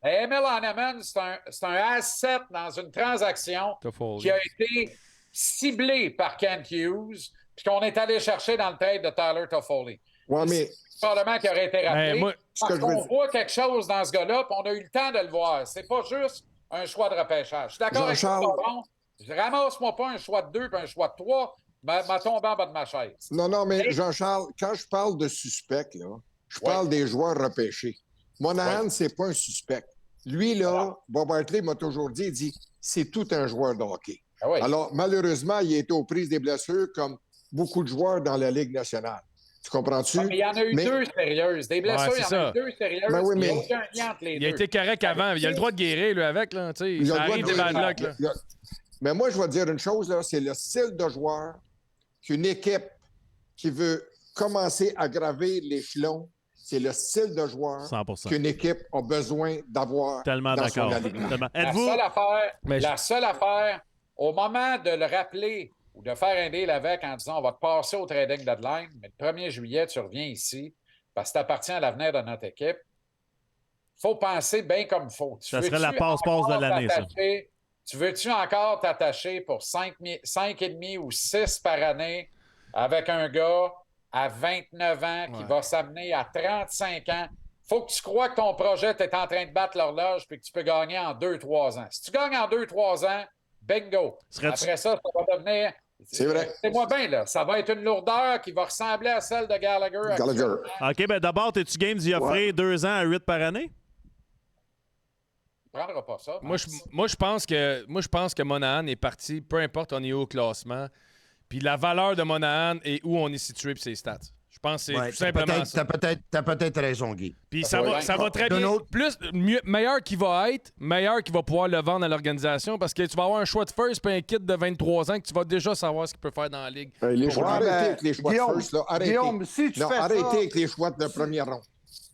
Et Emil Heinemann, c'est un asset dans une transaction qui a été ciblée par Kent Hughes puis qu'on est allé chercher dans le trade de Tyler Toffoli. Ouais, mais C'est probablement qui aurait été rappelé. moi, parce qu'on voit quelque chose dans ce gars-là, puis on a eu le temps de le voir. C'est pas juste un choix de repêchage. Je suis d'accord avec toi, Baron. Ramasse-moi pas un choix de 2 puis un choix de 3. m'a tombé en bas de ma chaise. Non, mais Jean-Charles, quand je parle de suspect, là, je parle des joueurs repêchés. Monahan, c'est pas un suspect. Lui, là, Bob Hartley m'a toujours dit, il dit, c'est tout un joueur de hockey. Ah oui. Alors, malheureusement, il a été aux prises des blessures comme beaucoup de joueurs dans la Ligue nationale. Tu comprends-tu? Mais il y en a eu 2 sérieuses. Des blessures, il y en a eu 2 sérieuses. Ben oui, Il n'y a mais... aucun lien entre les il deux. a été correct avant. Il a le droit de guérir, lui, avec. Là, ça arrive des bad luck. Là. Mais moi, je vais te dire une chose, là, c'est le style de joueur qu'une équipe qui veut commencer à gravir l'échelon, c'est le style de joueur 100%. qu'une équipe a besoin d'avoir Tellement dans son d'accord. alignement. Tellement. La Êtes-vous... seule affaire, au moment de le rappeler ou de faire un deal avec en disant on va te passer au trading deadline, mais le 1er juillet, tu reviens ici parce que tu appartiens à l'avenir de notre équipe, il faut penser bien comme il faut. Ça serait la passe-passe de l'année, ça. Tu veux-tu encore t'attacher pour 5,5 ou 6 par année avec un gars à 29 ans qui va s'amener à 35 ans? Faut que tu crois que ton projet, tu es en train de battre l'horloge puis que tu peux gagner en 2-3 ans. Si tu gagnes en 2-3 ans, bingo. Après ça va devenir... C'est vrai. C'est moi bien, là. Ça va être une lourdeur qui va ressembler à celle de Gallagher. OK, ben d'abord, es-tu game d'y offrir 2 ans à 8 par année? Il ne prendra pas ça. Moi, je pense que Monahan est parti, peu importe on est où au classement. Puis la valeur de Monahan est où on est situé puis ses stats. Je pense que c'est tout simplement ça. T'as peut-être raison, Guy. Puis ça va très bien. Meilleur qu'il va être, meilleur qu'il va pouvoir le vendre à l'organisation parce que tu vas avoir un choix de first puis un kit de 23 ans que tu vas déjà savoir ce qu'il peut faire dans la ligue. Arrêtez avec les choix Guillaume, de first. Là. Arrêtez. Guillaume, si tu fais arrêtez ça... avec les choix de première ronde.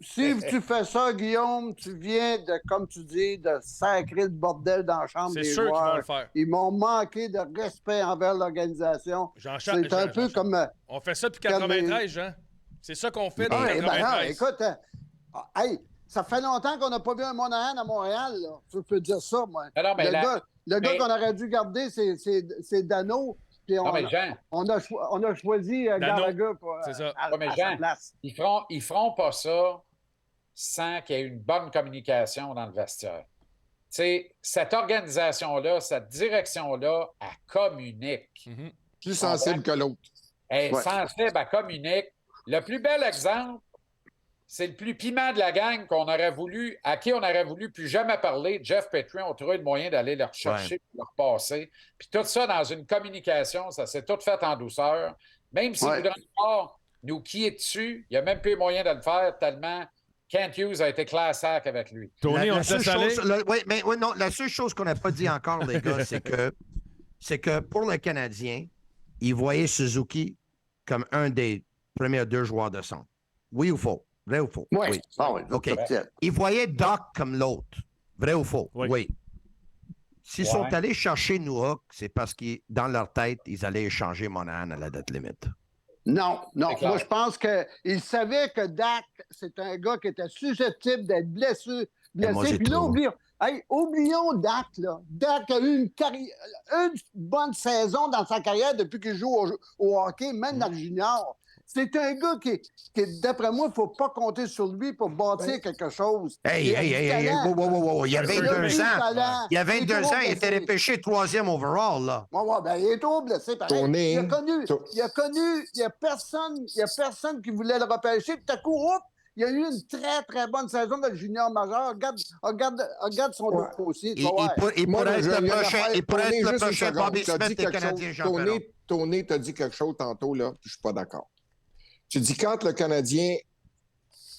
Si tu fais ça, Guillaume, tu viens de, comme tu dis, de sacrer le bordel dans la chambre C'est des sûr qu'ils vont joueurs. le faire. Ils m'ont manqué de respect envers l'organisation. C'est un peu comme... On fait ça depuis 93, Jean. C'est ça qu'on fait depuis Ah, ben non, 93. écoute, hey, ça fait longtemps qu'on n'a pas vu un Monahan à Montréal. Là. Je peux dire ça, moi. Non, mais le gars qu'on aurait dû garder, c'est Dano. Puis Non, mais Jean, on a choisi Gallagher pour, c'est ça. à mais sa Jean, place. ils feront pas ça sans qu'il y ait une bonne communication dans le vestiaire. Tu sais, cette organisation-là, cette direction-là, elle communique. Plus sensible que l'autre. Elle est sensible, elle communique. Le plus bel exemple, c'est le plus piment de la gang à qui on aurait voulu plus jamais parler. Jeff Petrie, on trouvait le moyen d'aller le rechercher, leur passer. Puis tout ça dans une communication, ça s'est tout fait en douceur. Même si voudrait encore nous qui est dessus, il n'y a même plus moyen de le faire tellement Kent Hughes a été class act avec lui. Tony, on se laisse aller? Non, la seule chose qu'on n'a pas dit encore, les gars, c'est que pour le Canadien, ils voyaient Suzuki comme un des premiers 2 joueurs de centre. Oui ou faux? Vrai ou faux? Oui. Ah oui. OK. Ils voyaient Doc comme l'autre. Vrai ou faux? Oui. S'ils sont allés chercher Newhook, c'est parce que dans leur tête, ils allaient échanger Monahan à la date limite. Non. Moi, je pense qu'ils savaient que Dak, c'est un gars qui était susceptible d'être blessé. Puis là, oublions Dak, là. Dak a eu une bonne saison dans sa carrière depuis qu'il joue au hockey, même dans le junior. C'est un gars qui d'après moi, il ne faut pas compter sur lui pour bâtir quelque chose. Hey, wow. Il y a 22 ans. Il y a 22 ans, il était repêché 3e overall, là. Il est trop blessé, pareil. Il y a personne qui voulait le repêcher. Tout à coup, il a eu une très, très bonne saison dans le junior majeur. Regarde son dossier. Il pourrait être le prochain Bobby Smith des Canadiens, Jean-Pierre. Tony, t'as dit quelque chose tantôt, là, puis je suis pas d'accord. Tu dis quand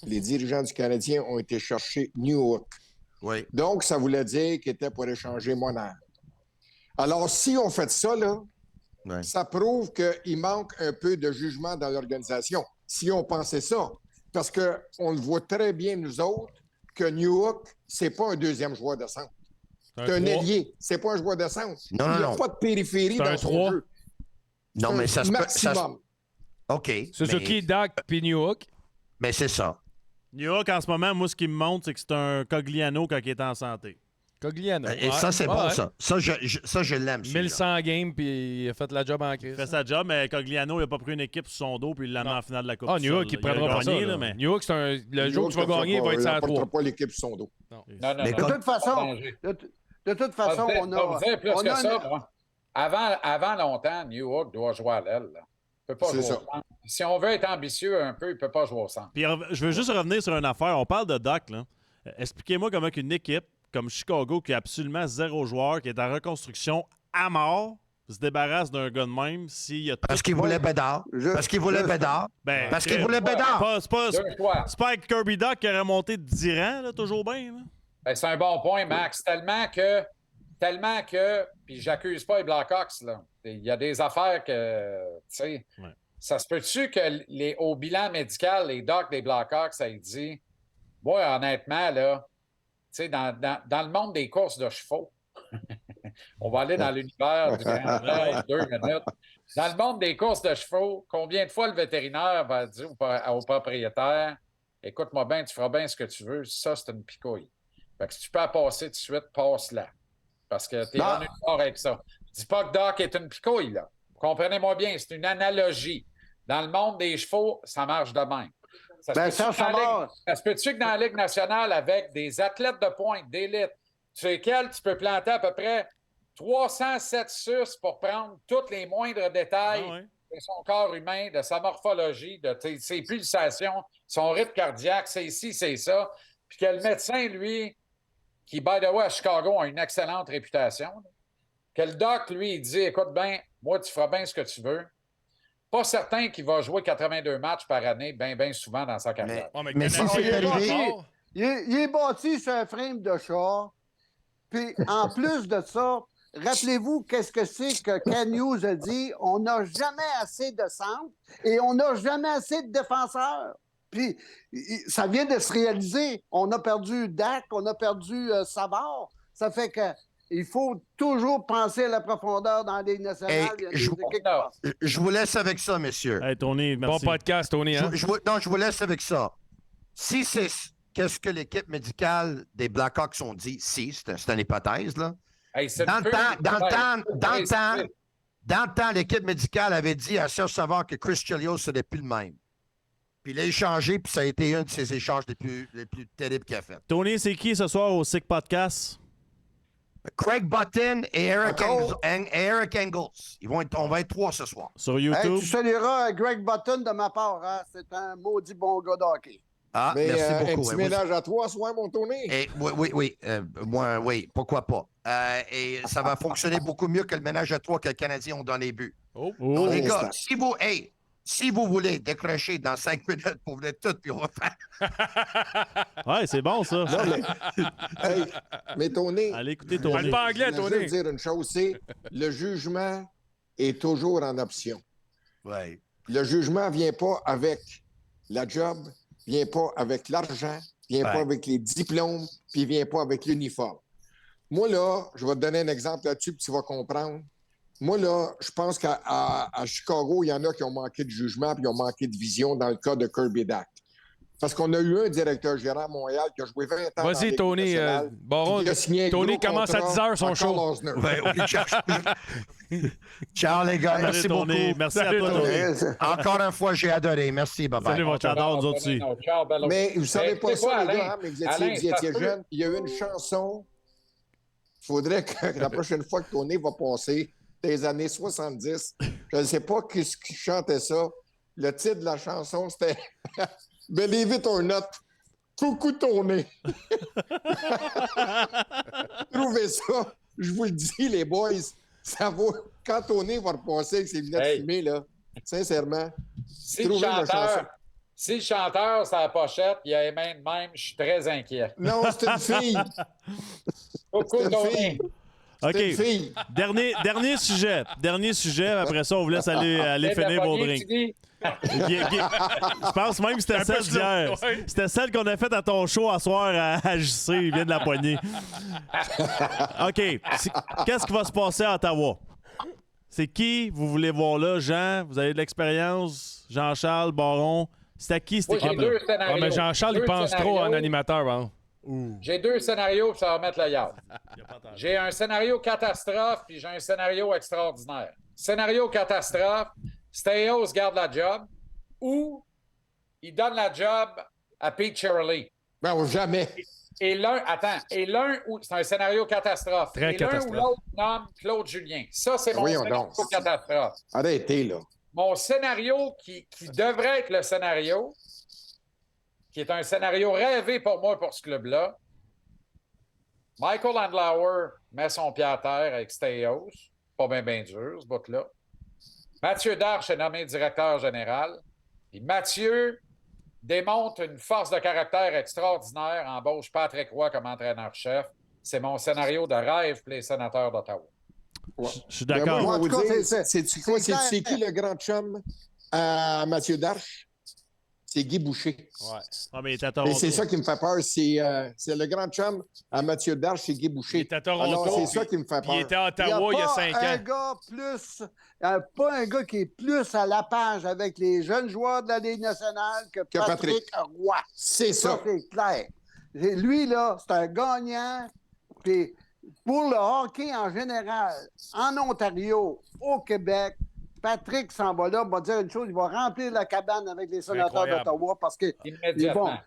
les dirigeants du Canadien ont été chercher Newhook. Oui. Donc, ça voulait dire qu'il était pour échanger Monahan. Alors, si on fait ça, là, ça prouve qu'il manque un peu de jugement dans l'organisation. Si on pensait ça. Parce qu'on le voit très bien, nous autres, que Newhook, c'est pas un deuxième joueur de centre. C'est un ailier. C'est pas un joueur de centre. Il n'y a pas de périphérie dans son jeu. Non, mais ça se maximum. OK. Suzuki, Dak, puis Newhook. Mais c'est ça. Newhook, en ce moment, moi, ce qui me montre, c'est que c'est un Cogliano quand il est en santé. Cogliano. Et ça, c'est bon, ça. Ça, je l'aime. 1100 games, puis il a fait la job en crise. Il fait sa job, mais Cogliano, il n'a pas pris une équipe sur son dos, puis il l'a mis en finale de la Coupe. Newhook, il prendra pas ça. Newhook, le jour où tu vas gagner, il va être sur la 3. Il ne portera pas l'équipe sur son dos. Non. De toute façon, on a... plus que ça, moi. Avant longtemps, Newhook doit jouer à l'aile. Il ne peut pas jouer au centre. Si on veut être ambitieux un peu, il ne peut pas jouer au centre. Puis je veux juste revenir sur une affaire. On parle de Doc, là. Expliquez-moi comment une équipe comme Chicago, qui a absolument 0 joueur, qui est en reconstruction à mort, se débarrasse d'un gars de même s'il y a tout... Parce qu'il voulait Bédard. Parce qu'il voulait Bédard. Parce qu'il voulait Bédard. C'est pas avec Kirby Doc qui aurait monté de 10 rangs, là, toujours bien. Là. C'est un bon point, Max. Tellement que puis j'accuse pas les Blackhawks, là. Il y a des affaires que, tu sais, ça se peut-tu que au bilan médical, les docs des Blackhawks, ça dit, honnêtement, là, tu sais, dans le monde des courses de chevaux, on va aller dans l'univers du Grand Prix, 2 minutes. Dans le monde des courses de chevaux, combien de fois le vétérinaire va dire au propriétaire, écoute-moi bien, tu feras bien ce que tu veux, ça, c'est une picouille. Fait que si tu peux la passer tout de suite, passe-la. Parce que tu es en fort avec ça. Je dis pas que Doc est une picouille, là. Comprenez-moi bien, c'est une analogie. Dans le monde des chevaux, ça marche de même. Ça se peut-tu que dans la Ligue nationale, avec des athlètes de pointe, d'élite, sur lesquels tu peux planter à peu près 307 sus pour prendre tous les moindres détails de son corps humain, de sa morphologie, de ses pulsations, son rythme cardiaque, c'est ici, c'est ça. Puis que le médecin, lui, qui, by the way, à Chicago, a une excellente réputation, que le doc, lui, il dit, écoute bien, moi, tu feras bien ce que tu veux. Pas certain qu'il va jouer 82 matchs par année, bien souvent dans sa carrière. Mais si c'est arrivé... Il est bâti sur un frame de char. Puis, en plus de ça, rappelez-vous qu'est-ce que c'est que Ken Hughes a dit. On n'a jamais assez de centre et on n'a jamais assez de défenseurs. Puis ça vient de se réaliser. On a perdu Dak, on a perdu Savard. Ça fait que il faut toujours penser à la profondeur dans les nationales. Hey, Il y a des équipes qui passent. Je vous laisse avec ça, messieurs. Hey, Tony, Bon merci. podcast, Tony. Hein? Je vous laisse avec ça. Si c'est qu'est-ce que l'équipe médicale des Blackhawks ont dit, c'est une hypothèse, là. Hey, c'est Dans une le pure- temps, l'équipe médicale avait dit à Serge Savard que Chris Chelios, ce n'est plus le même. Puis il a échangé, puis ça a été un de ses échanges les plus terribles qu'il a fait. Tony, c'est qui ce soir au Sick Podcast? Craig Button et Eric Encore? Engels. On va être 3 ce soir. Sur Hey, YouTube? tu salueras Greg Button de ma part. Hein? C'est un maudit bon gars de hockey. Ah, Mais merci un beaucoup. petit ménage à toi, soit mon Tony. Oui. Moi, oui, pourquoi pas. Et ça va fonctionner beaucoup mieux que le ménage à 3 que les Canadiens ont dans les buts. Oh. Donc, les l'instant. gars, si vous voulez décrocher dans 5 minutes, vous venez tout, puis on va faire. Ouais, c'est bon, ça. Non, mais, hey, mais Tony, Allez écouter Parle Tony. pas anglais, je voulais Tony. juste dire une chose, c'est le jugement est toujours en option. Ouais. Le jugement ne vient pas avec la job, vient pas avec l'argent, vient pas Ouais. avec les diplômes, puis vient pas avec l'uniforme. Moi, là, je vais te donner un exemple là-dessus, puis tu vas comprendre. Moi, là, je pense qu'à Chicago, il y en a qui ont manqué de jugement, puis ils ont manqué de vision dans le cas de Kirby Dach. Parce qu'on a eu un directeur gérant à Montréal qui a joué 20 ans dans la Vas-y, Ligue Tony. nationale, Baron, puis il a signé un Tony gros commence à contrat 10 heures son à show. Carl Osner. Ouais, oui, ciao, les gars. Salut, Merci Tony. beaucoup. Merci à Salut, toi, Tony. Tony. Encore une fois, j'ai adoré. Merci, bye-bye. Salut, mon j'adore nous autres aussi. Ciao, Bello. Mais vous savez Mais pas tu sais quoi, ça, les Alain? gars, hein, mais vous Alain, étiez ça se peut. jeunes. Il y a eu une chanson. Il faudrait que la prochaine fois que Tony va passer des années 70, je ne sais pas qui chantait ça. Le titre de la chanson, c'était Believe it or not, coucou Tony. Trouvez ça, je vous le dis, les boys, ça vaut. Quand Tony va repasser avec ses lunettes Hey. fumées, là, sincèrement, Si le trouvez la chanson. chanteur, c'est la pochette, il y a les mains de même, je suis très inquiet. Non, c'est une fille. Coucou, C'est une Tony. fille. OK. C'est une fille. Dernier sujet. Dernier sujet. Après ça, on vous laisse aller finir vos drinks. Je pense même que c'était Un peu celle slow. d'hier. Ouais. C'était celle qu'on a faite à ton show à soir à JC. Il vient de la poignée. OK. Qu'est-ce qui va se passer à Ottawa? C'est qui vous voulez voir là? Jean, vous avez de l'expérience? Jean-Charles, Baron? C'est à qui cette Moi, j'ai équipe-là? deux Ah, scénarios. mais Jean-Charles, il Deux pense trop scénarios. en animateur. Bon. J'ai deux scénarios, puis ça va mettre le yard. J'ai un scénario catastrophe, puis j'ai un scénario extraordinaire. Scénario catastrophe, Staios garde la job ou il donne la job à Pete Shirley. Ben, jamais. Et l'un, c'est un scénario catastrophe. Très et catastrophe. l'un ou l'autre nomme Claude Julien. Ça, c'est mon Voyons scénario donc. catastrophe. Arrêtez, là. Mon scénario qui devrait être le scénario, qui est un scénario rêvé pour moi pour ce club-là, Michael Andlauer met son pied à terre avec Staios. Pas bien dur, ce bout-là. Mathieu Darche est nommé directeur général. Puis Mathieu démontre une force de caractère extraordinaire, embauche Patrick Roy comme entraîneur-chef. C'est mon scénario de rêve pour les sénateurs d'Ottawa. Je suis Ben, d'accord. moi, je vais En tout vous cas, dire, c'est- c'est quoi? c'est C'est clair. qui le grand chum à Mathieu Darche? C'est Guy Boucher. Ouais. Ah, mais il est à Et Toronto. c'est ça qui me fait peur. C'est le grand chum à Mathieu Darche, c'est Guy Il Boucher. est à Toronto. Alors, c'est puis- ça qui me fait puis il peur. était à Il y a Ottawa il y a pas 5 un ans. gars plus, pas un gars qui est plus à la page avec les jeunes joueurs de la Ligue nationale que Patrick Roy. C'est Ça, ça. c'est clair. Lui, là, c'est un gagnant. Puis pour le hockey en général, en Ontario, au Québec, Patrick s'en va là, va dire une chose, il va remplir la cabane avec les sénateurs Incroyable. d'Ottawa parce que Immédiatement. Ils vont-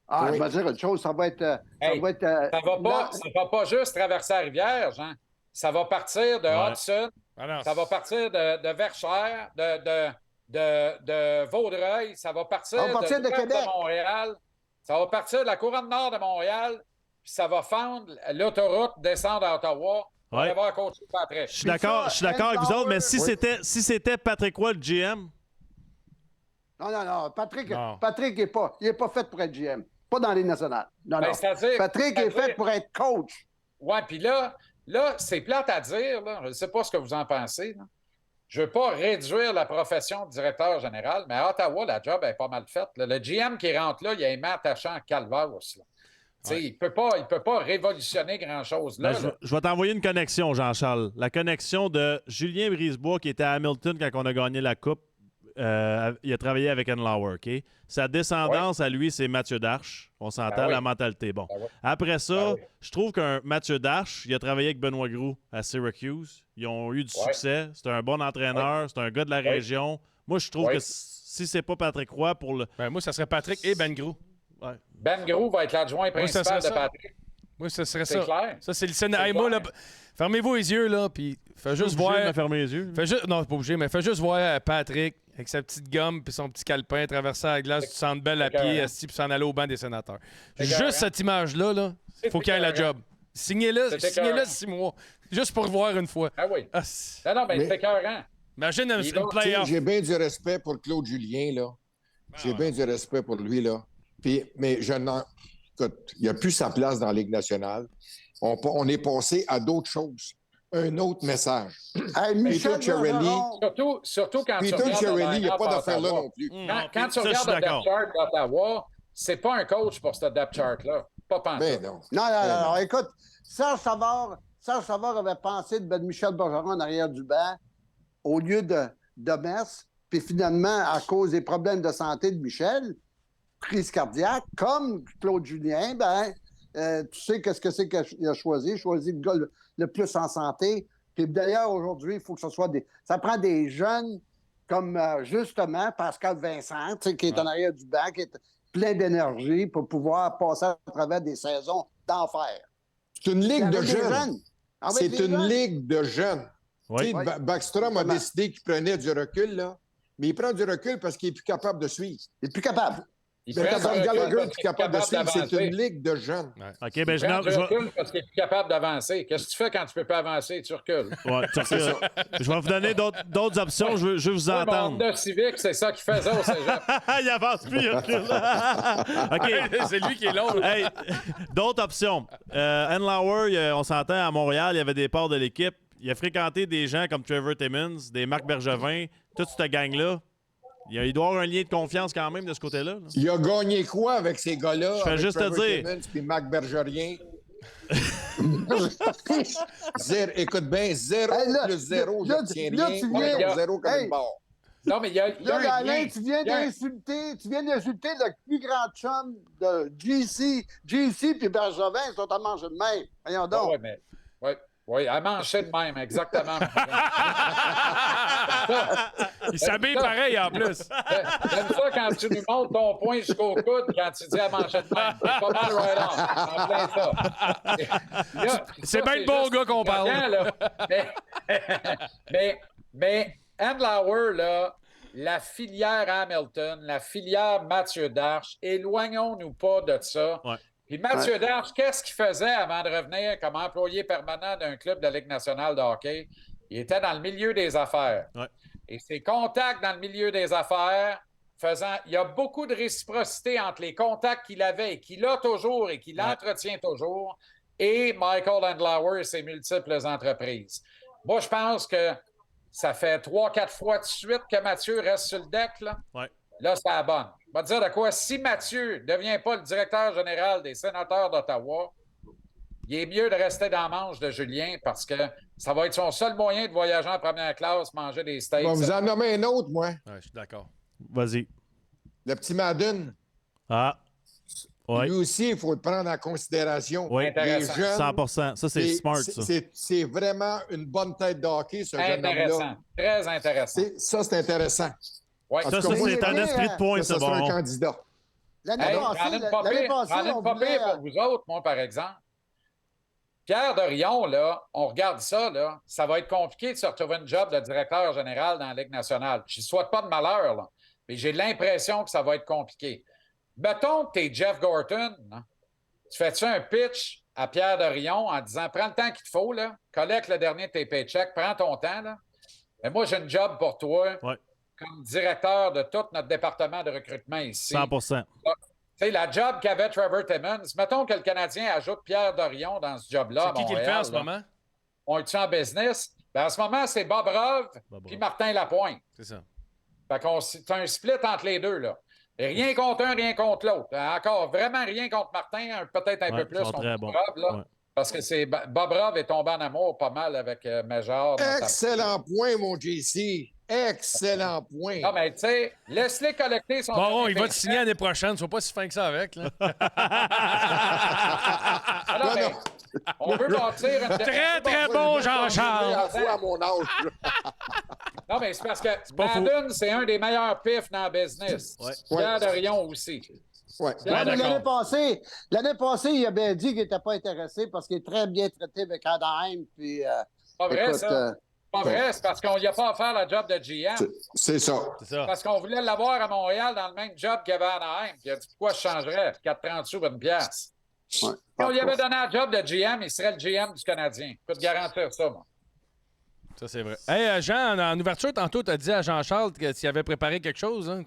Ah, Oui. je vais dire une chose, ça va être... Hey, ça va être Ça va pas juste traverser la rivière, Jean. Ça va partir de Ouais. Hudson, Ah non, ça va partir de Verchères, de Vaudreuil, ça va partir, Ça va partir de l'ouest Québec. Montréal, ça va partir de la couronne nord de Montréal, puis ça va fendre l'autoroute, descendre à Ottawa. On va Ouais. aller voir coach Patrick. Je suis d'accord avec vous autres, mais si Oui. c'était Patrick Roy, le GM, Non. Patrick Non. il est pas fait pour être GM. Pas dans les nationales. Non. Ben, c'est-à-dire- Patrick est fait pour être coach. Ouais, puis là, c'est plate à dire, là. Je ne sais pas ce que vous en pensez, là. je veux pas réduire la profession de directeur général, mais à Ottawa, la job est pas mal faite. Là. Le GM qui rentre là, il a aimé attachant calvaire aussi. Il peut pas révolutionner grand-chose là. Ben, je vais t'envoyer une connexion, Jean-Charles. La connexion de Julien Brisebois qui était à Hamilton quand on a gagné la Coupe. Il a travaillé avec Andlauer, OK? Sa descendance à lui, c'est Mathieu Darche. On s'entend, la mentalité. Bon. Après ça, je trouve qu'un Mathieu Darche, il a travaillé avec Benoît Groux à Syracuse. Ils ont eu du succès. C'est un bon entraîneur. C'est un gars de la région. Moi, je trouve que si c'est pas Patrick Roy pour le... Ben, moi, ça serait Patrick et Ben Groux. Ouais. Ben Groux va être l'adjoint principal de Patrick. Moi, ça serait C'est ça. clair. Ça, c'est le scénario. Hey, moi, là, fermez-vous les yeux, là, puis fais juste voir... fermer les yeux. Non, pas obligé, mais fais juste voir Patrick avec sa petite gomme puis son petit calepin traverser la glace du Centre Bell à pied, assis, puis s'en aller au banc des sénateurs. Juste cette image-là, là, faut qu'il ait la job. Signez-le 6 mois. Juste pour le voir une fois. Ah oui. Non, mais c'est écœurant. Imagine une playoff. J'ai bien du respect pour Claude Julien, là. J'ai bien du respect pour lui, là. Mais écoute, il n'a plus sa place dans la Ligue nationale. On est passé à d'autres choses. Un autre message. Hey, Michel Peter Chiarelli, Surtout quand tu Peter regardes Chiarelli, il n'y a le pas line-up d'affaire là d'Ottawa. non plus. Quand tu regardes le depth chart d'Ottawa, c'est pas un coach pour ce depth chart-là. Pas pantoute. Ben non. Non. Écoute, Serge Savard avait pensé de Michel Bergeron en arrière du banc au lieu de Mess. Puis finalement, à cause des problèmes de santé de Michel, crise cardiaque, comme Claude Julien, tu sais qu'est-ce que c'est qu'il a choisi. Il a choisi le gars le plus en santé. Puis d'ailleurs, aujourd'hui, il faut que ce soit ça prend des jeunes comme, justement, Pascal Vincent, qui est en arrière du banc, qui est plein d'énergie pour pouvoir passer à travers des saisons d'enfer. C'est une ligue de Avec des jeunes. Avec C'est des une jeunes. ligue de jeunes. Oui. Tu sais, Backstrom a décidé qu'il prenait du recul, là. Mais il prend du recul parce qu'il n'est plus capable de suivre. Il est plus capable. Il Mais prend quand du recul Gallagher parce est qu'il capable de suivre, c'est d'avancer. une ligue de jeunes. OK, Il ben prend du recul parce qu'il est plus capable d'avancer. Qu'est-ce que tu fais quand tu peux pas avancer? Tu recules. Ouais, je vais vous donner d'autres options. Je veux vous Mon entendre. Honda Civic, c'est ça qu'il faisait au cégep. Il avance plus, il recule. OK. C'est lui qui est long. Hey, d'autres options. Andlauer, on s'entend, à Montréal, il y avait des parts de l'équipe. Il a fréquenté des gens comme Trevor Timmons, des Marc Bergevin, toute cette gang-là. Il doit y avoir un lien de confiance quand même de ce côté-là. Là. Il a gagné quoi avec ces gars-là? Je fais avec juste te Trevor dire. Timmons puis Marc Bergerien? Écoute bien, 0 Hey, là, plus 0, là, j'obtiens là, rien. tu Moi, viens- 0 comme Hey. une barre. Non, mais il y a Là, un Alain, lien. tu viens d'insulter le plus grand chum de JC puis Bergevin, ils sont à manger de même. Voyons donc. Oui, mais. Oui, à manger de même, exactement. Il s'habille pareil en plus. J'aime ça quand tu nous montres ton point jusqu'au coude quand tu dis à manger de même. C'est pas mal right on. En plein ça. Là, C'est ça, bien le bon juste gars qu'on parle. là. Mais Andlauer, là, la filière Hamilton, la filière Mathieu Darche, éloignons-nous pas de ça. Ouais. Puis Mathieu Darche, qu'est-ce qu'il faisait avant de revenir comme employé permanent d'un club de la Ligue nationale de hockey? Il était dans le milieu des affaires. Ouais. Et ses contacts dans le milieu des affaires il y a beaucoup de réciprocité entre les contacts qu'il avait et qu'il a toujours et qu'il entretient toujours et Michael Andlauer et ses multiples entreprises. Moi, je pense que ça fait 3-4 fois de suite que Mathieu reste sur le deck, là. Ouais. Là, c'est la bonne. Je vais te dire de quoi. Si Mathieu ne devient pas le directeur général des Sénateurs d'Ottawa, il est mieux de rester dans la manche de Julien parce que ça va être son seul moyen de voyager en première classe, manger des steaks. Je vais vous en nommer un autre, moi. Ouais, je suis d'accord. Vas-y. Le petit Madden. Ah. Oui. Lui aussi, il faut le prendre en considération. Oui. Les Intéressant. jeunes, 100%. Ça, c'est smart, ça. C'est vraiment une bonne tête de hockey, ce jeune Intéressant. homme-là. Très intéressant. Ça, c'est intéressant. Ouais. En Ça, tout cas, moi, c'est un esprit de point, ça ça, sera un bon. candidat. L'année Hey, passée, j'en ai une pas pire pour vous autres, moi, par exemple. Pierre Dorion, là, on regarde ça, là, ça va être compliqué de se retrouver une job de directeur général dans la Ligue nationale. Je ne souhaite pas de malheur, là, mais j'ai l'impression que ça va être compliqué. Mettons que tu es Jeff Gorton, hein, tu fais-tu un pitch à Pierre Dorion en disant « Prends le temps qu'il te faut, là, collecte le dernier de tes paychecks, prends ton temps, là. Mais moi, j'ai une job pour toi comme directeur de tout notre département de recrutement ici. » 100%. Tu sais, la job qu'avait Trevor Timmons, mettons que le Canadien ajoute Pierre Dorion dans ce job-là. C'est qui le fait en ce moment? on est en business? Ben, en ce moment, c'est Bob Rove puis Martin Lapointe. C'est ça. Fait qu'on c'est un split entre les deux, là. Et rien contre un, rien contre l'autre. Encore, vraiment rien contre Martin, peut-être un peu plus contre Bob Rove, là. Ouais. Parce que Bob Rove est tombé en amour pas mal avec Major. Excellent point, mon JC. Excellent point. Non, mais tu sais, laisse-les collecter son... Bon, il va te signer l'année prochaine. Sois pas si fin que ça avec, là. Alors, mais, on veut bâtir une... Très bon, Jean-Charles. À mon âge. Non, mais c'est parce que Madden, c'est un des meilleurs pifs dans le business. Pierre Dorion aussi. Ouais. L'année passée, il a bien dit qu'il n'était pas intéressé parce qu'il est très bien traité avec Anaheim. Puis, pas vrai, écoute, ça? Pas vrai, c'est parce qu'on n'y a pas à faire le job de GM. C'est ça. Parce qu'on voulait l'avoir à Montréal dans le même job qu'il y avait à Anaheim. Puis il a dit pourquoi je changerais? 4,30 sous pour une pièce. Si on lui avait donné un job de GM, il serait le GM du Canadien. Je peux te garantir ça, moi. Ça, c'est vrai. Hey, Jean, en ouverture, tantôt, tu as dit à Jean-Charles que tu avais préparé quelque chose. Hein?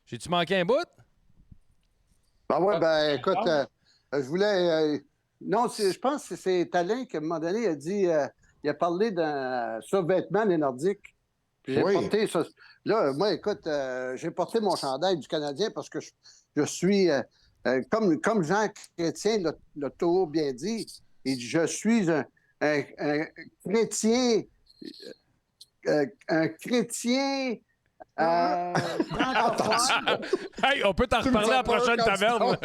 J'ai-tu manqué un bout? Ben oui, écoute, je voulais... non, je pense que c'est Alain qui, à un moment donné, a dit... il a parlé d'un survêtement des Nordiques. Puis j'ai porté ça. Là, moi, écoute, j'ai porté mon chandail du Canadien parce que je suis... comme Jean Chrétien l'a toujours bien dit, je suis un chrétien... un chrétien... francophone. Hey, on peut t'en reparler à la prochaine taverne.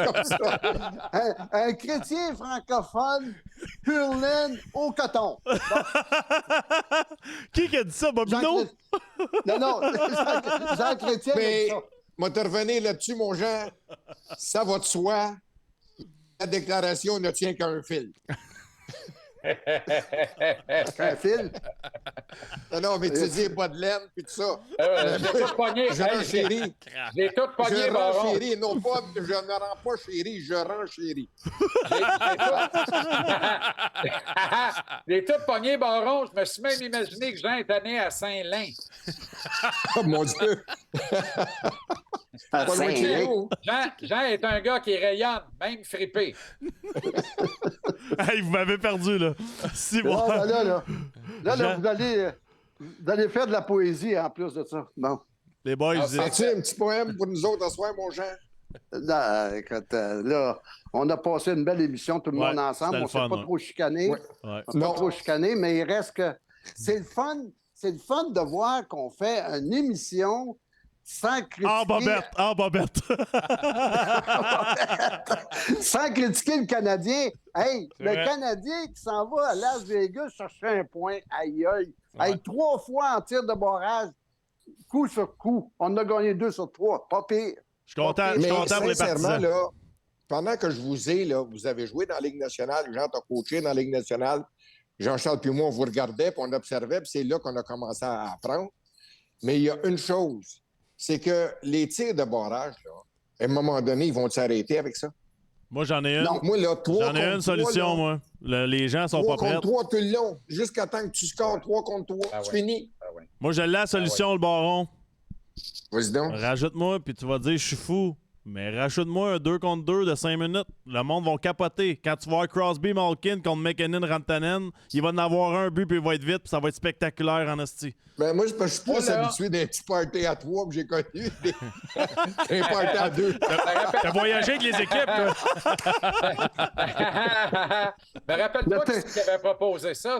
un chrétien francophone, pur laine au coton. Bon. Qui a dit ça, Bobino? Non, Jean Chrétien. Mais, moi, te revenir là-dessus, mon Jean, ça va de soi. La déclaration ne tient qu'à un fil. Un fil? Non, mais tu dis pas de laine, puis tout ça. J'ai tout pogné. Je renchéris. J'ai tout pogné, Je Baron. renchéris. Non pas, je ne rends pas chéri, je renchéris. J'ai tout pogné, Baron. Je me suis même imaginé que Jean était né à Saint-Lin. Oh, mon Dieu! À Saint-Lin. Jean est un gars qui rayonne, même fripé. Hey, vous m'avez perdu, là. Si bon. Là, vous allez faire de la poésie en plus de ça. Non. Les boys, As-tu un petit poème pour nous autres ce soir, mon Jean? Non, écoute, là, on a passé une belle émission, tout le monde ensemble. On ne s'est pas trop chicané. Trop chicané, mais il reste que... C'est le fun de voir qu'on fait une émission sans critiquer... En bobette! Sans critiquer le Canadien. Hey, C'est le vrai. Canadien qui s'en va à Las Vegas chercher un point, aïe aïe. Hey, 3 fois en tir de barrage, coup sur coup. On a gagné 2 sur 3. Pas pire. Je suis content pour les sincèrement, partisans. là, pendant que je vous ai, là, vous avez joué dans la Ligue nationale, Jean t'a coaché dans la Ligue nationale, Jean-Charles puis moi, on vous regardait, puis on observait, puis c'est là qu'on a commencé à apprendre. Mais il y a une chose, c'est que les tirs de barrage, là, à un moment donné, ils vont s'arrêter avec ça. Moi, j'en ai une. Non, moi, là, 3 J'en ai une solution, moi. Les gens sont 3 pas prêts. contre 3 tout le long, jusqu'à temps que tu scores 3 contre 3. C'est fini. Moi, j'ai la solution, le baron. Vas-y donc. Rajoute-moi, puis tu vas dire, je suis fou. Mais rajoute-moi un 2 contre 2 de 5 minutes. Le monde va capoter. Quand tu vas voir Crosby, Malkin contre McKinnon, Rantanen, il va en avoir un but, puis il va être vite, puis ça va être spectaculaire en hostie. Ben, moi, je suis plus habitué d'un petit party à 3 que j'ai connu. Un party à 2. T'as voyagé avec les équipes, là. Mais rappelle-toi qui avait proposé ça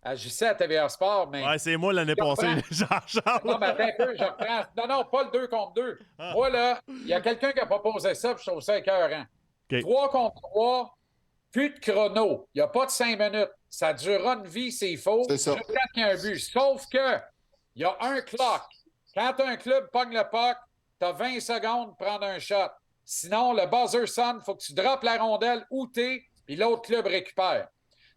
agissait à TVA Sport, mais... Ouais, c'est moi l'année passée, Jean-Charles. Non, mais attends un peu, je reprends. Non, pas le 2 contre 2. Moi, là, il y a quelqu'un qui a proposé ça, puis je trouve ça écœurant. 3 contre 3, plus de chrono. Il n'y a pas de 5 minutes. Ça durera une vie s'il faut. C'est ça. Jusqu'à qu'il y ait un but. Sauf que, il y a un clock. Quand un club pogne le puck, tu as 20 secondes pour prendre un shot. Sinon, le buzzer sonne, il faut que tu droppes la rondelle où t'es, puis l'autre club récupère.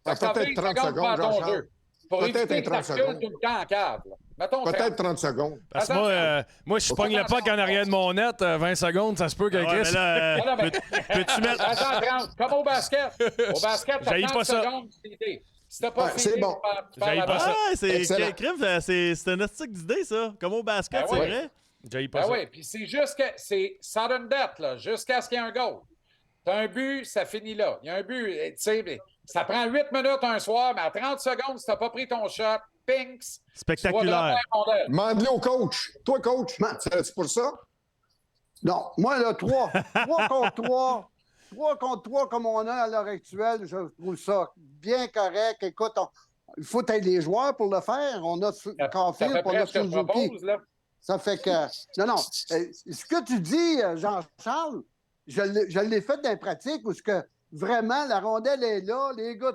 Fait que t'as Peut-être 20 30 secondes pour faire ton Jean-Charles. jeu. Pour Peut-être éviter un que 30 ça recule secondes. tout le temps en cave. là. Mettons Peut-être 30 secondes. Parce que moi, je pogne le puck en arrière de mon net, 20 secondes, ça se peut que Ouais, Chris... mais là, Non, mais- peux-tu mettre... Attends, 30. Comme au basket. Au basket, t'as J'haïs 30 pas ça. secondes pour t'aider. Si t'as pas Ouais, fini, c'est bon. tu perds J'haïs la pas balle. ça. Ah, c'est Excellent. crime, c'est un hostique d'idée, ça. Comme au basket, Ben c'est ouais. vrai. J'haïs pas Ben ça. oui, puis c'est sudden death, là, jusqu'à ce qu'il y ait un goal. T'as un but, ça finit là. Il y a un but, tu sais, Ça prend 8 minutes un soir, mais à 30 secondes, si t'as pas pris ton shot, pinks, tu vas Spectaculaire. dropper la rondelle. Demande-le au coach. Toi, coach, c'est pour ça? Non, moi, là, 3 contre 3. 3 contre 3 comme on a à l'heure actuelle, je trouve ça bien correct. Écoute, il faut être les joueurs pour le faire. On a Ça Caulfield, fait on a presque ce que je Suzuki. propose, là. Ça fait que... Non. Ce que tu dis, Jean-Charles, je l'ai fait dans les pratiques où vraiment la rondelle est là, les gars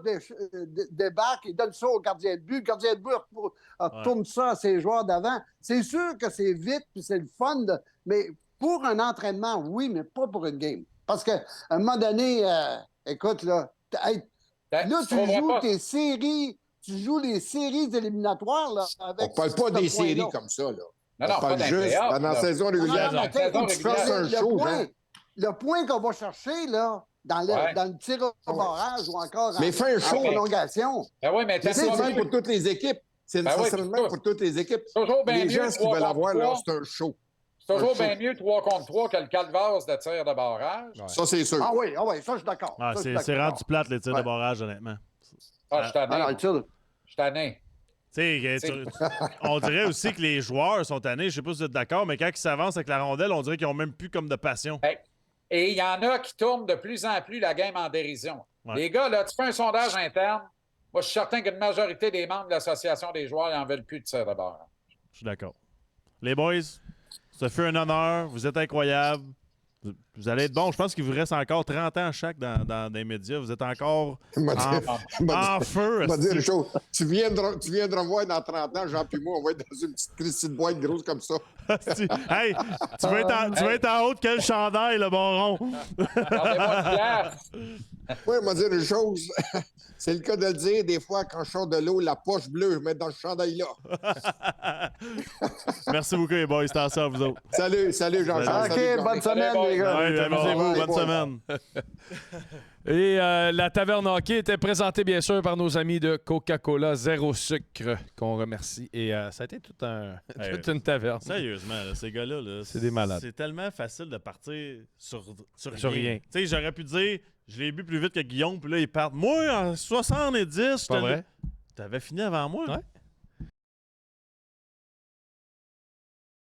débarquent, ils donnent ça au gardien de but. Le gardien de but retourne ça à ses joueurs d'avant. C'est sûr que c'est vite puis c'est le fun, mais pour un entraînement, oui, mais pas pour une game. Parce qu'à un moment donné, écoute, là, là, tu joues tes séries, tu joues les séries éliminatoires, là, avec... On parle pas des séries comme ça, là. Non, On parle pas juste playoff, pendant la saison régulière. Non, saison faut que tu fasses un show, Jean. le point qu'on va chercher, là, dans le tir au barrage ou encore Mais fais un en show. prolongation. Ben oui, mais C'est le même pour toutes les équipes. C'est Ben oui, nécessairement puis pour toutes les équipes. toujours bien Les mieux gens, ce qu'ils 3 veulent contre avoir, là, 3. c'est un show. C'est toujours un show. bien mieux 3 contre 3 que le calvasse de tir de barrage. Ça, c'est sûr. Ah oui, ça, je suis d'accord. Ah, Ça, je suis c'est d'accord. rendu plate, les tirs Ouais. de barrage, honnêtement. Ah, je suis tanné. Ah non, le tir de- Je suis tanné. Tu sais, on dirait aussi que les joueurs sont tannés. Je sais pas si vous êtes d'accord, mais quand ils s'avancent avec la rondelle, on dirait qu'ils ont même plus comme de passion. Et il y en a qui tournent de plus en plus la game en dérision. Ouais. Les gars, là, tu fais un sondage interne. Moi, je suis certain qu'une majorité des membres de l'association des joueurs n'en veulent plus de tir de barrage. Je suis d'accord. Les boys, ça fait un honneur. Vous êtes incroyables. Vous allez être bons. Je pense qu'il vous reste encore 30 ans chaque dans les médias. Vous êtes encore en feu. On va dire esti. une chose. Tu viendras me voir dans 30 ans, Jean puis moi, on va être dans une petite Christie de boîte grosse comme ça. Esti. Hey, tu vas être en haut de quel chandail, le bon rond? Regardez-moi une pièce. Oui, on va dire une chose. C'est le cas de le dire. Des fois, quand je sors de l'eau, la poche bleue, je mets dans le chandail là. Merci beaucoup, les boys. C'était à ça, vous autres. Salut, Jean-Charles. OK, Salut, bonne Jean-Charles. semaine, les gars. Ouais, amusez-vous. Bye, Bonne bye. semaine. Et la taverne hockey était présentée bien sûr par nos amis de Coca-Cola Zéro Sucre, qu'on remercie. Et ça a été toute une taverne. Sérieusement, là, ces gars-là, là, C'est des malades. C'est tellement facile de partir sur Sur rien. Tu sais, j'aurais pu dire, je l'ai bu plus vite que Guillaume, puis là, ils partent. Moi, en 70, Pas vrai? t'avais fini avant moi. Ouais.